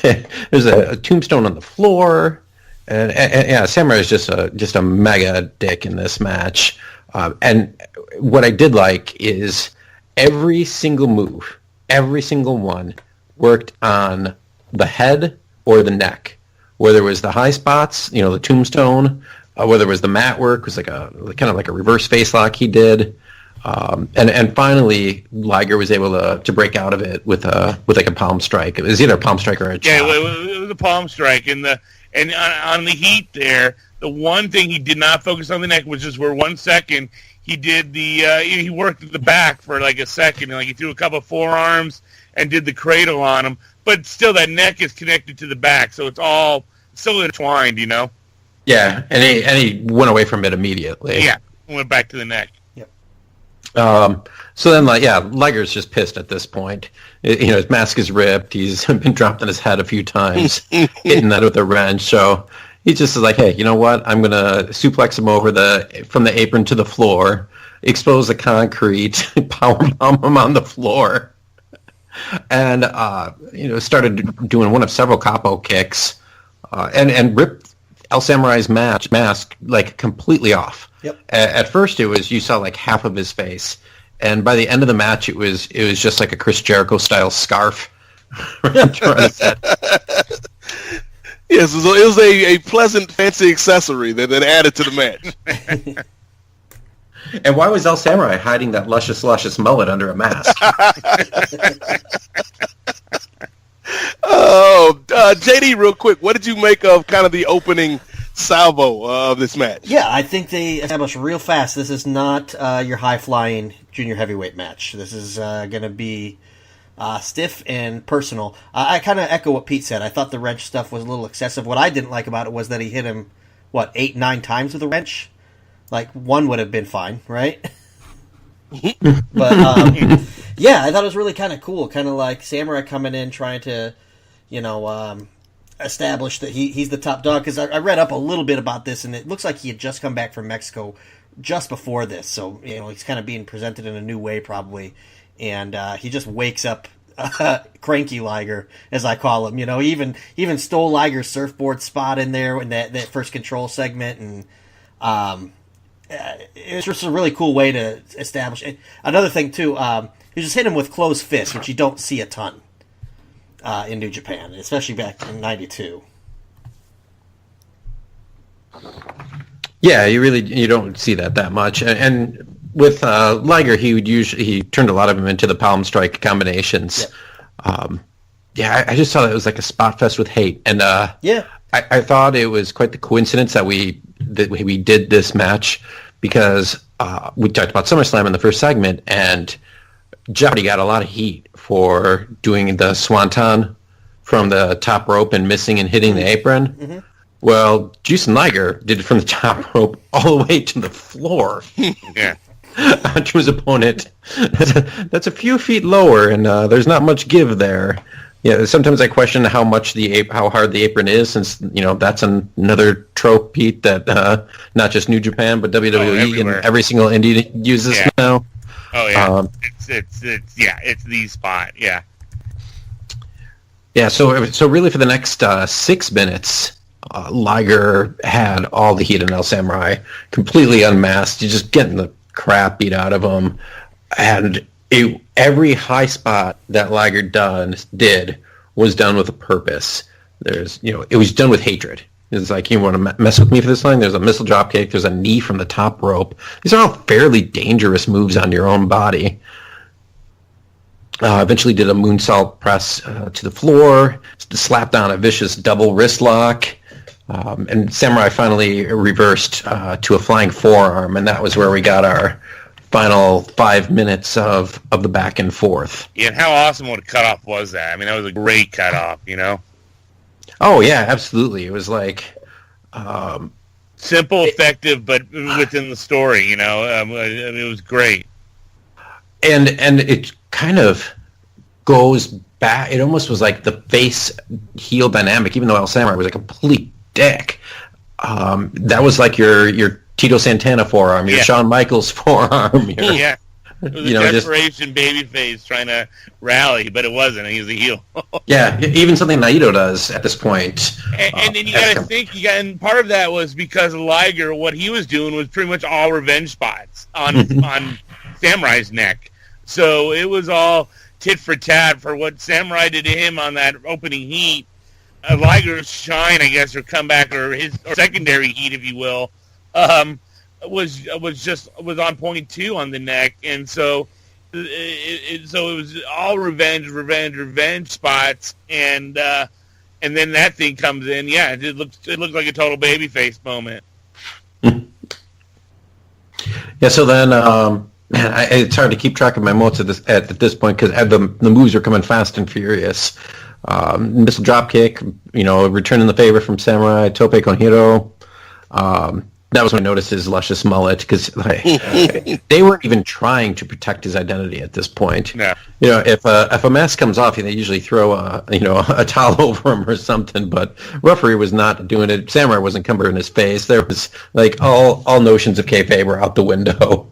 There's a tombstone on the floor, and Samurai is just a mega dick in this match. And what I did like is every single move, every single one, worked on the head or the neck. Whether it was the high spots, the tombstone, whether it was the mat work, it was kind of like a reverse face lock he did, and finally Liger was able to break out of it with a palm strike. It was either a palm strike or a chop. Yeah, it was a palm strike, and on the heat there, the one thing he did not focus on the neck was just for 1 second he did he worked at the back for like a second, and like he threw a couple of forearms and did the cradle on him, but still that neck is connected to the back, so it's all still entwined, you know. Yeah, and he went away from it immediately. Yeah, went back to the neck. So then, Liger's just pissed at this point. His mask is ripped. He's been dropped on his head a few times, hitting that with a wrench. So he just is like, hey, you know what? I'm going to suplex him over from the apron to the floor, expose the concrete, powerbomb him on the floor, and started doing one of several capo kicks, and ripped El Samurai's mask like completely off. Yep. At first, you saw like half of his face, and by the end of the match, it was just like a Chris Jericho style scarf. Yes, it was a pleasant, fancy accessory that added to the match. And why was El Samurai hiding that luscious mullet under a mask? JD, real quick, what did you make of kind of the opening salvo of this match? Yeah, I think they established real fast. This is not your high-flying junior heavyweight match. This is going to be stiff and personal. I kind of echo what Pete said. I thought the wrench stuff was a little excessive. What I didn't like about it was that he hit him, 8-9 times with a wrench? Like, one would have been fine, right? But, yeah, I thought it was really kind of cool. Kind of like Samurai coming in trying to, establish that he's the top dog. Because I read up a little bit about this, and it looks like he had just come back from Mexico just before this. So, he's kind of being presented in a new way, probably. And he just wakes up Cranky Liger, as I call him. He even stole Liger's surfboard spot in there in that first control segment. And it's just a really cool way to establish it. Another thing, too, you just hit him with closed fists, which you don't see a ton in New Japan, especially back in '92. Yeah, you don't see that much. And with Liger, he turned a lot of them into the palm strike combinations. Yeah. I just saw that it was like a spot fest with hate. And I thought it was quite the coincidence that we did this match, because we talked about SummerSlam in the first segment, and Jeopardy got a lot of heat for doing the swanton from the top rope and missing and hitting the apron. Mm-hmm. Well, Juice and Liger did it from the top rope all the way to the floor. Yeah. To his opponent. That's a few feet lower, and there's not much give there. Yeah, sometimes I question how hard the apron is, since that's another trope, Pete, that not just New Japan but WWE and every single indie uses now. Oh yeah, it's the spot. Yeah. Yeah. So really, for the next 6 minutes, Liger had all the heat on El Samurai, completely unmasked. You're just getting the crap beat out of him, and every high spot that Liger did was done with a purpose. It was done with hatred. It's like, you want to mess with me for this line? There's a missile drop kick. There's a knee from the top rope. These are all fairly dangerous moves on your own body. Eventually did a moonsault press to the floor, slapped down a vicious double wrist lock, and Samurai finally reversed to a flying forearm, and that was where we got our final 5 minutes of the back and forth. Yeah, and how awesome what a cutoff was that? I mean, that was a great cutoff, Oh, yeah, absolutely. It was like... simple, effective, but within the story, it was great. And it kind of goes back... It almost was like the face-heel dynamic, even though El Samurai was a complete dick. That was like your Tito Santana forearm, your Shawn Michaels forearm. Yeah. It was a desperation babyface trying to rally, but it wasn't. He was a heel. Yeah, even something Naito does at this point. And then you got to think, and part of that was because of Liger, what he was doing was pretty much all revenge spots on Samurai's neck. So it was all tit for tat for what Samurai did to him on that opening heat. Liger's shine, I guess, or comeback, or his secondary heat, if you will, was on point too on the neck, and so it was all revenge spots, and then that thing comes in. Yeah, it looked like a total babyface moment. Yeah, so then, man, it's hard to keep track of my notes at this point because the moves are coming fast and furious. Missile dropkick, returning the favor from Samurai, tope con hiro. That was when I noticed his luscious mullet because they weren't even trying to protect his identity at this point. Yeah. If a mask comes off, they usually throw a towel over him or something. But referee was not doing it. Samurai wasn't covering his face. There was all notions of kayfabe were out the window.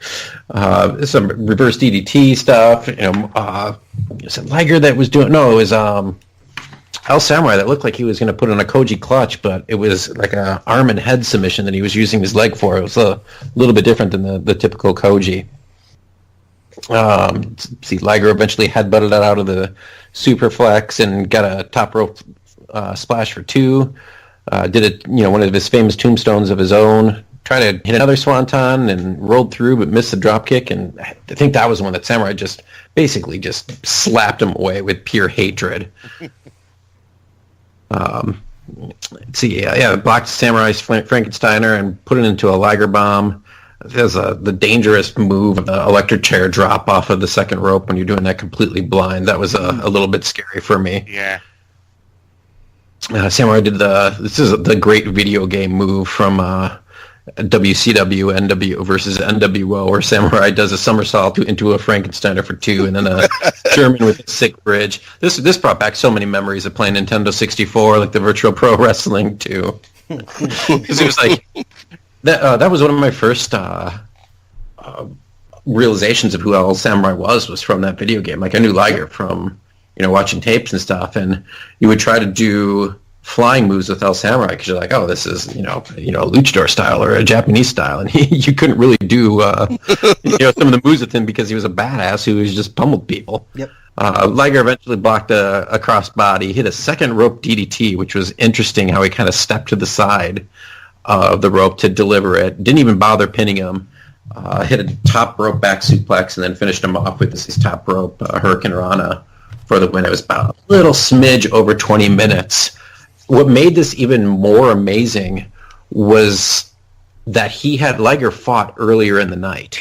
Some reverse DDT stuff. Is it Liger that was doing? No, it was El Samurai that looked like he was going to put in a Koji clutch, but it was like a arm and head submission that he was using his leg for. It was a little bit different than the typical Koji. Liger eventually headbutted it out of the superflex and got a top rope splash for 2. Did it, one of his famous tombstones of his own. Tried to hit another swanton and rolled through, but missed the drop kick. And I think that was the one that Samurai just slapped him away with pure hatred. Blocked Samurai's Frankensteiner and put it into a Liger bomb. There's the dangerous move of the electric chair drop off of the second rope when you're doing that completely blind. That was a little bit scary for me. Yeah. Samurai did this is the great video game move from WCW NW versus NWO, where Samurai does a somersault into a Frankensteiner for 2, and then a German with a sick bridge. This brought back so many memories of playing Nintendo 64, like the Virtual Pro Wrestling too. Because it was like that was one of my first realizations of who El Samurai was from that video game. Like I knew Liger from watching tapes and stuff, and you would try to do flying moves with El Samurai because you're like, oh, this is a luchador style or a Japanese style, and you couldn't really do some of the moves with him because he was a badass who was just pummeled people. Yep. Liger eventually blocked a crossbody, hit a second rope DDT, which was interesting how he kind of stepped to the side of the rope to deliver it. Didn't even bother pinning him. Hit a top rope back suplex and then finished him off with his top rope Hurricane Rana for the win. It was about a little smidge over 20 minutes. What made this even more amazing was that Liger fought earlier in the night.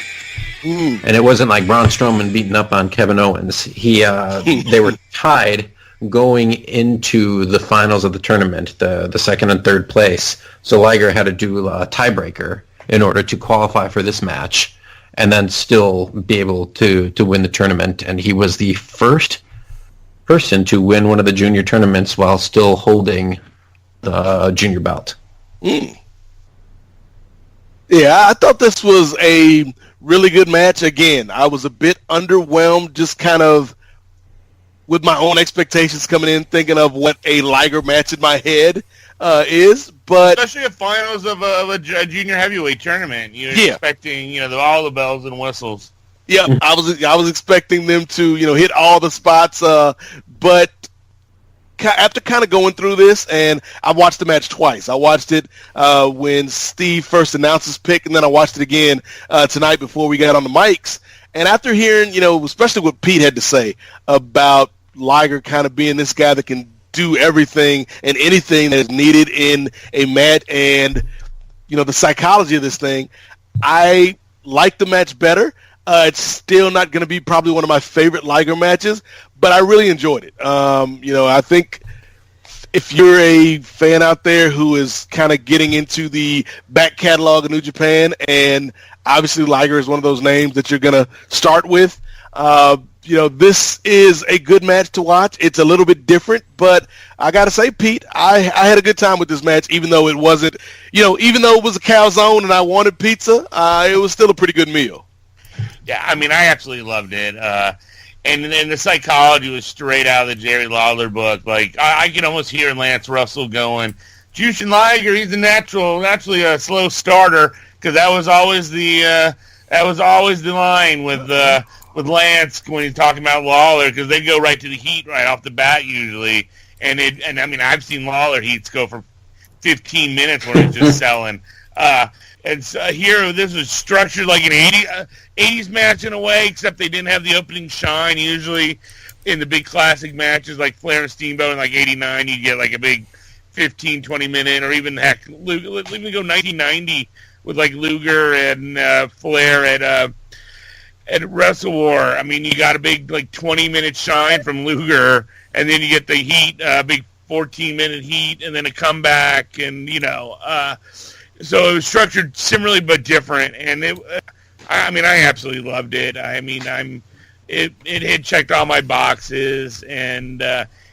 And it wasn't like Braun Strowman beating up on Kevin Owens. They were tied going into the finals of the tournament, the second and third place. So Liger had to do a tiebreaker in order to qualify for this match and then still be able to win the tournament. And he was the first person to win one of the junior tournaments while still holding the junior belt. Yeah, I thought this was a really good match. Again, I was a bit underwhelmed just kind of with my own expectations coming in, thinking of what a Liger match in my head is. But especially at finals of a junior heavyweight tournament, you're expecting all the bells and whistles. Yeah, I was expecting them to hit all the spots, but after kind of going through this, and I watched the match twice. I watched it when Steve first announced his pick, and then I watched it again tonight before we got on the mics. And after hearing, especially what Pete had to say about Liger kind of being this guy that can do everything and anything that is needed in a match, and the psychology of this thing, I like the match better. It's still not going to be probably one of my favorite Liger matches, but I really enjoyed it. I think if you're a fan out there who is kind of getting into the back catalog of New Japan, and obviously Liger is one of those names that you're going to start with, this is a good match to watch. It's a little bit different, but I got to say, Pete, I had a good time with this match, even though it wasn't, even though it was a calzone and I wanted pizza, it was still a pretty good meal. Yeah, I mean, I absolutely loved it. And the psychology was straight out of the Jerry Lawler book. Like, I can almost hear Lance Russell going, Jushin Liger, he's naturally a slow starter, because that was always the line with Lance when he's talking about Lawler, because they go right to the heat right off the bat usually. And I mean, I've seen Lawler heats go for 15 minutes when it's just selling. And so here, this was structured like an 80s match in a way, except they didn't have the opening shine. Usually in the big classic matches like Flair and Steamboat in like 89, you get like a big 15, 20 minute, or even heck, let me go 1990 with like Luger and Flair at Wrestle War. I mean, you got a big like 20-minute shine from Luger, and then you get the heat, big 14-minute heat, and then a comeback, and so it was structured similarly but different, and I absolutely loved it. I mean, it had checked all my boxes and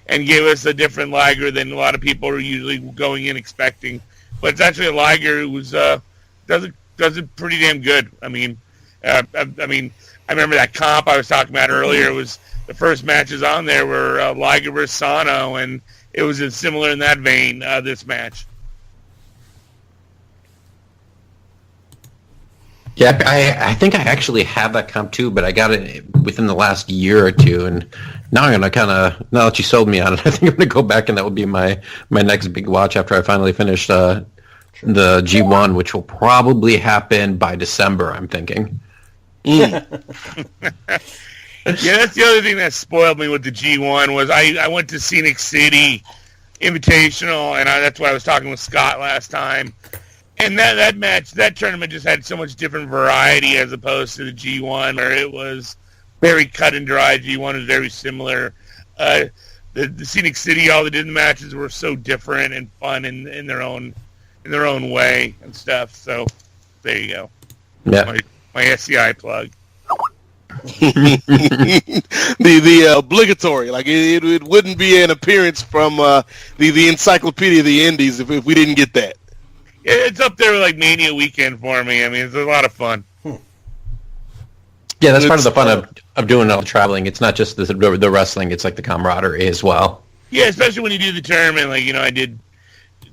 gave us a different Liger than a lot of people are usually going in expecting. But it's actually a Liger who does it pretty damn good. I remember that comp I was talking about earlier. It was the first matches on there were Liger versus Sano, and it was similar in that vein. This match. Yeah, I think I actually have that comp too, but I got it within the last year or two, and now I'm gonna now that you sold me on it, I think I'm gonna go back, and that will be my next big watch after I finally finish the G1, which will probably happen by December, I'm thinking. Yeah, that's the other thing that spoiled me with the G1 was I went to Scenic City Invitational, and that's why I was talking with Scott last time. And that tournament just had so much different variety as opposed to the G1, where it was very cut and dry. G1 is very similar. The Scenic City, all the different matches were so different and fun in their own way and stuff. So there you go. Yeah. My SCI plug. the obligatory, like it wouldn't be an appearance from the Encyclopedia of the Indies if we didn't get that. It's up there with like Mania Weekend for me. I mean, it's a lot of fun. Yeah, that's part of the fun of doing all the traveling. It's not just the wrestling; it's like the camaraderie as well. Yeah, especially when you do the tournament. Like I did.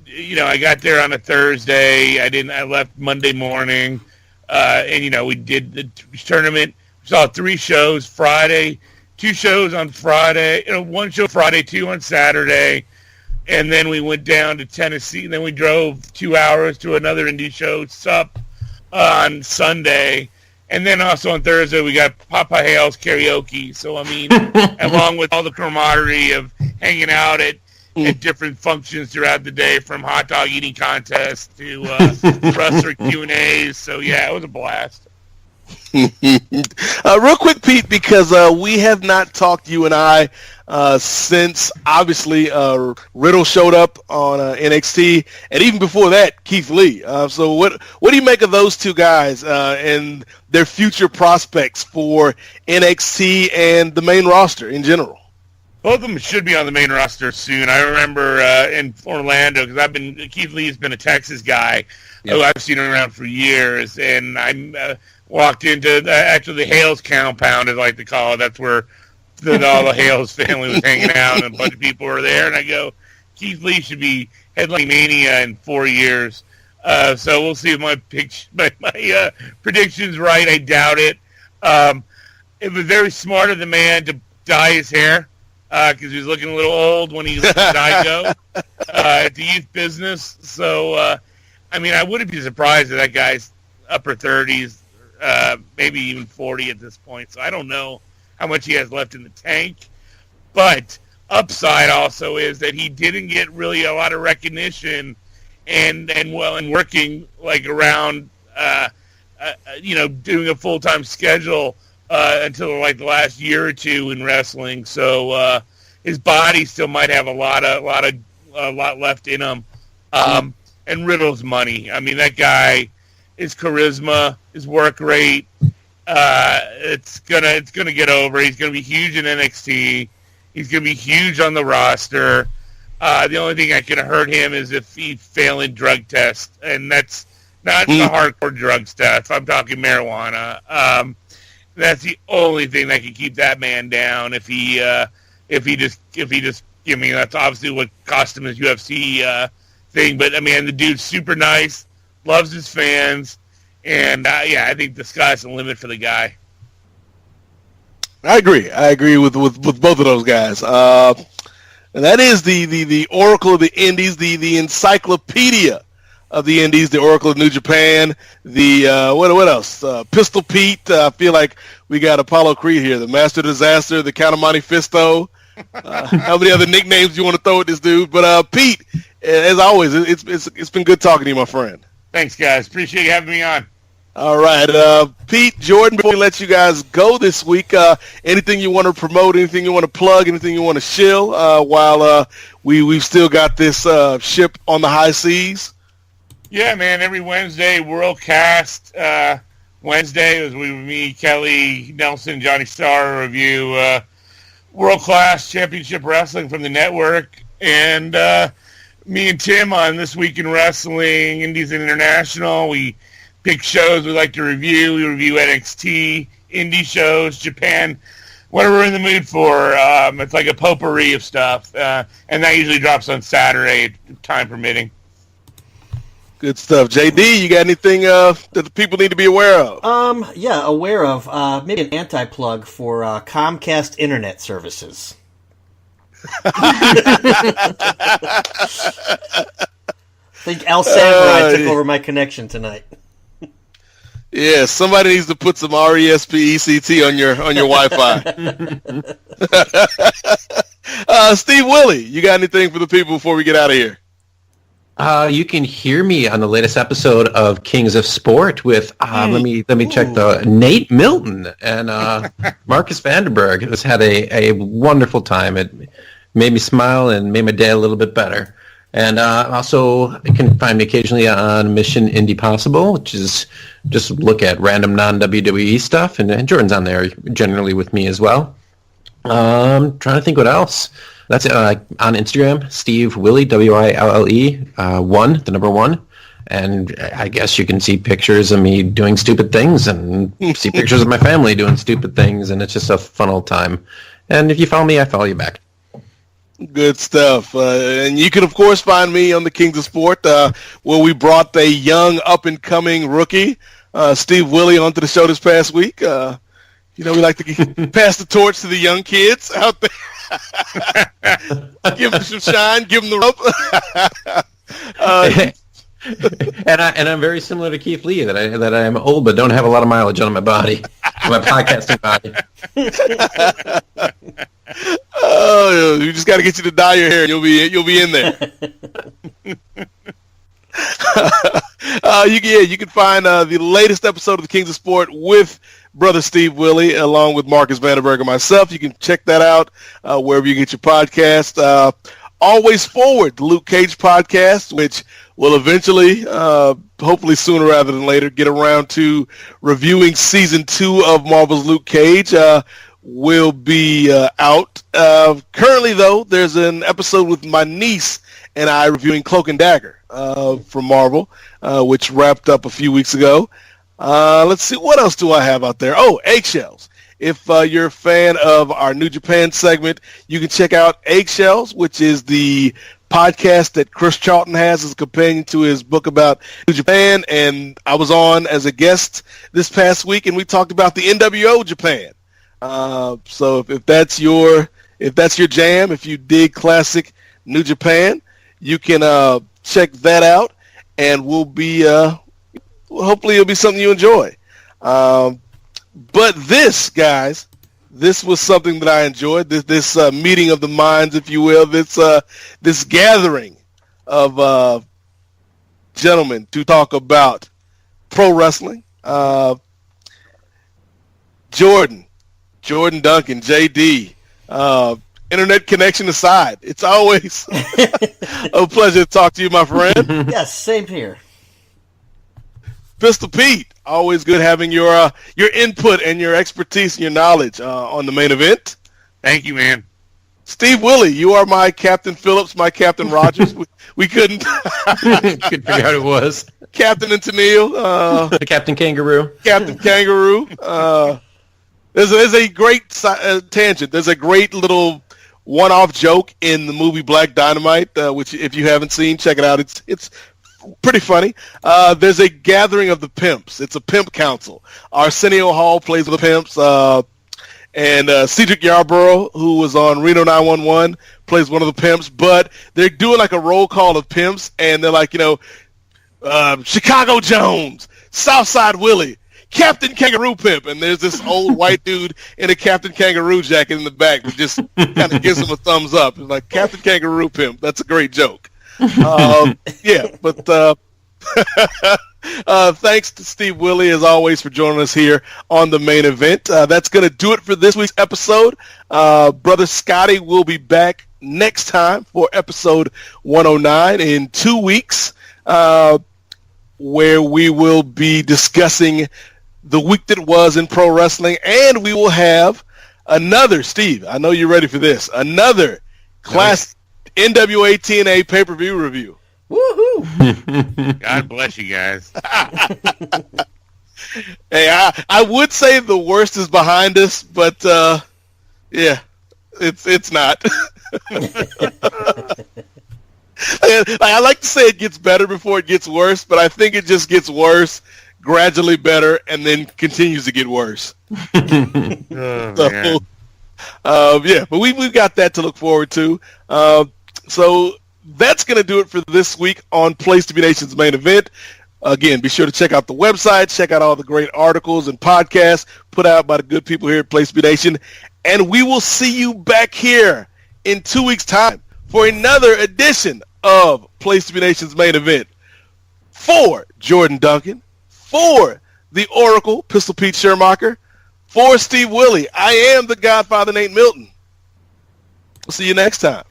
I got there on a Thursday. I left Monday morning, and we did the tournament. We saw 3 shows Friday, 2 shows on Friday. 1 show Friday, 2 on Saturday. And then we went down to Tennessee, and then we drove 2 hours to another indie show, Sup, on Sunday. And then also on Thursday, we got Papa Hale's karaoke. So, I mean, along with all the camaraderie of hanging out at different functions throughout the day, from hot dog eating contests to wrestler Q&As. So, yeah, it was a blast. Real quick, Pete, because we have not talked, you and I, since obviously Riddle showed up on NXT, and even before that, Keith Lee. So what do you make of those two guys and their future prospects for NXT and the main roster in general? Both of them should be on the main roster soon. I remember in Orlando, because Keith Lee's been a Texas guy. Who I've seen him around for years, and I walked into the Hales compound, as I like to call it. That's where all the Hales family was hanging out, and a bunch of people were there. And I go, Keith Lee should be headlining Mania in 4 years. So we'll see if my prediction's right. I doubt it. It was very smart of the man to dye his hair because he was looking a little old when he let the dye go at the youth business. So. I wouldn't be surprised if that guy's upper 30s, maybe even 40 at this point. So I don't know how much he has left in the tank. But upside also is that he didn't get really a lot of recognition and working like around, doing a full-time schedule until like the last year or two in wrestling. So his body still might have a lot left in him. And Riddle's money. I mean, that guy, his charisma, his work rate, it's gonna get over. He's gonna be huge in NXT. He's gonna be huge on the roster. The only thing that can hurt him is if he failing drug tests, and that's not the hardcore drug stuff. I'm talking marijuana. That's the only thing that can keep that man down. If he just, that's obviously what cost him his UFC. Thing, but the dude's super nice, loves his fans, and I think the sky's the limit for the guy. I agree with both of those guys. And that is the Oracle of the Indies, the Encyclopedia of the Indies, the Oracle of New Japan, the what else? Pistol Pete. I feel like we got Apollo Creed here, the Master Disaster, the Count of Monte Fisto. How many other nicknames you want to throw at this dude? But Pete, as always, it's been good talking to you, my friend. Thanks, guys. Appreciate you having me on. All right, Pete, Jordan, before we let you guys go this week, anything you want to promote, anything you want to plug, anything you want to shill while we've still got this ship on the high seas? Yeah, man, every Wednesday, Worldcast Wednesday, as me, Kelly, Nelson, Johnny Starr review world-class championship wrestling from the network, and me and Tim on This Week in Wrestling, Indies and International. We pick shows we like to review. We review NXT, indie shows, Japan, whatever we're in the mood for. It's like a potpourri of stuff, and that usually drops on Saturday, time permitting. Good stuff. JD, you got anything that the people need to be aware of? Yeah, aware of. Maybe an anti-plug for Comcast Internet Services. I think Al Samurai took over my connection tonight. Yeah, somebody needs to put some RESPECT on your Wi-Fi. Steve Willie, you got anything for the people before we get out of here? You can hear me on the latest episode of Kings of Sport with let me check the Nate Milton and Marcus Vandenberg. It had a wonderful time. It made me smile and made my day a little bit better. And also, you can find me occasionally on Mission Indie Possible, which is just look at random non-WWE stuff. And Jordan's on there generally with me as well. Trying to think what else. That's it. On Instagram, Steve Willie, Wille, 1, the number 1. And I guess you can see pictures of me doing stupid things and see pictures of my family doing stupid things. And it's just a fun old time. And if you follow me, I follow you back. Good stuff. And you can, of course, find me on the Kings of Sport, where we brought a young, up-and-coming rookie, Steve Willie, onto the show this past week. We like to pass the torch to the young kids out there. Give them some shine, give them the rope. And I'm very similar to Keith Lee, that I'm old but don't have a lot of mileage on my body, my podcasting body. Oh, you just got to get you to dye your hair, and you'll be in there. You can find the latest episode of the Kings of Sport with Brother Steve Willie, along with Marcus Vandenberg and myself. You can check that out wherever you get your podcast. Always Forward, the Luke Cage podcast, which will eventually, hopefully sooner rather than later, get around to reviewing Season 2 of Marvel's Luke Cage. Will be out. Currently, though, there's an episode with my niece and I reviewing Cloak and Dagger from Marvel, which wrapped up a few weeks ago. Let's see, what else do I have out there? Oh, Eggshells. If you're a fan of our New Japan segment, you can check out Eggshells, which is the podcast that Chris Charlton has as a companion to his book about New Japan. And I was on as a guest this past week, and we talked about the NWO Japan. So if that's your jam, if you dig classic New Japan, you can check that out, and we'll be hopefully it'll be something you enjoy. But this, guys, this was something that I enjoyed. This meeting of the minds, if you will. This gathering of gentlemen to talk about pro wrestling. Jordan Duncan, JD, internet connection aside, it's always a pleasure to talk to you, my friend. Yes, same here. Pistol Pete, always good having your input and your expertise and your knowledge on the main event. Thank you, man. Steve Willie, you are my Captain Phillips, my Captain Rogers. we couldn't figure out who it was. Captain and Tennille. Captain Kangaroo. Captain Kangaroo. There's a great tangent. There's a great little one-off joke in the movie Black Dynamite, which if you haven't seen, check it out. It's pretty funny. There's a gathering of the pimps. It's a pimp council. Arsenio Hall plays with the pimps, and Cedric Yarborough, who was on Reno 911, plays one of the pimps. But they're doing like a roll call of pimps, and they're like, Chicago Jones, Southside Willie, Captain Kangaroo Pimp, and there's this old white dude in a Captain Kangaroo jacket in the back that just kind of gives him a thumbs up. It's like, Captain Kangaroo Pimp. That's a great joke. But Thanks to Steve Willie, as always, for joining us here on the main event. That's going to do it for this week's episode. Brother Scotty will be back next time for episode 109 in 2 weeks, where we will be discussing the week that was in pro wrestling, and we will have another, Steve, I know you're ready for this, another class NWA TNA pay-per-view review. Woohoo! God bless you guys. Hey, I would say the worst is behind us, but yeah, it's not. I like to say it gets better before it gets worse, but I think it just gets worse, gradually better, and then continues to get worse. Yeah, but we've got that to look forward to. So that's going to do it for this week on Place to Be Nation's main event. Again, be sure to check out the website, check out all the great articles and podcasts put out by the good people here at Place to Be Nation. And we will see you back here in 2 weeks' time for another edition of Place to Be Nation's main event. For Jordan Duncan, for the Oracle, Pistol Pete Schermacher, for Steve Willie, I am the Godfather Nate Milton. We'll see you next time.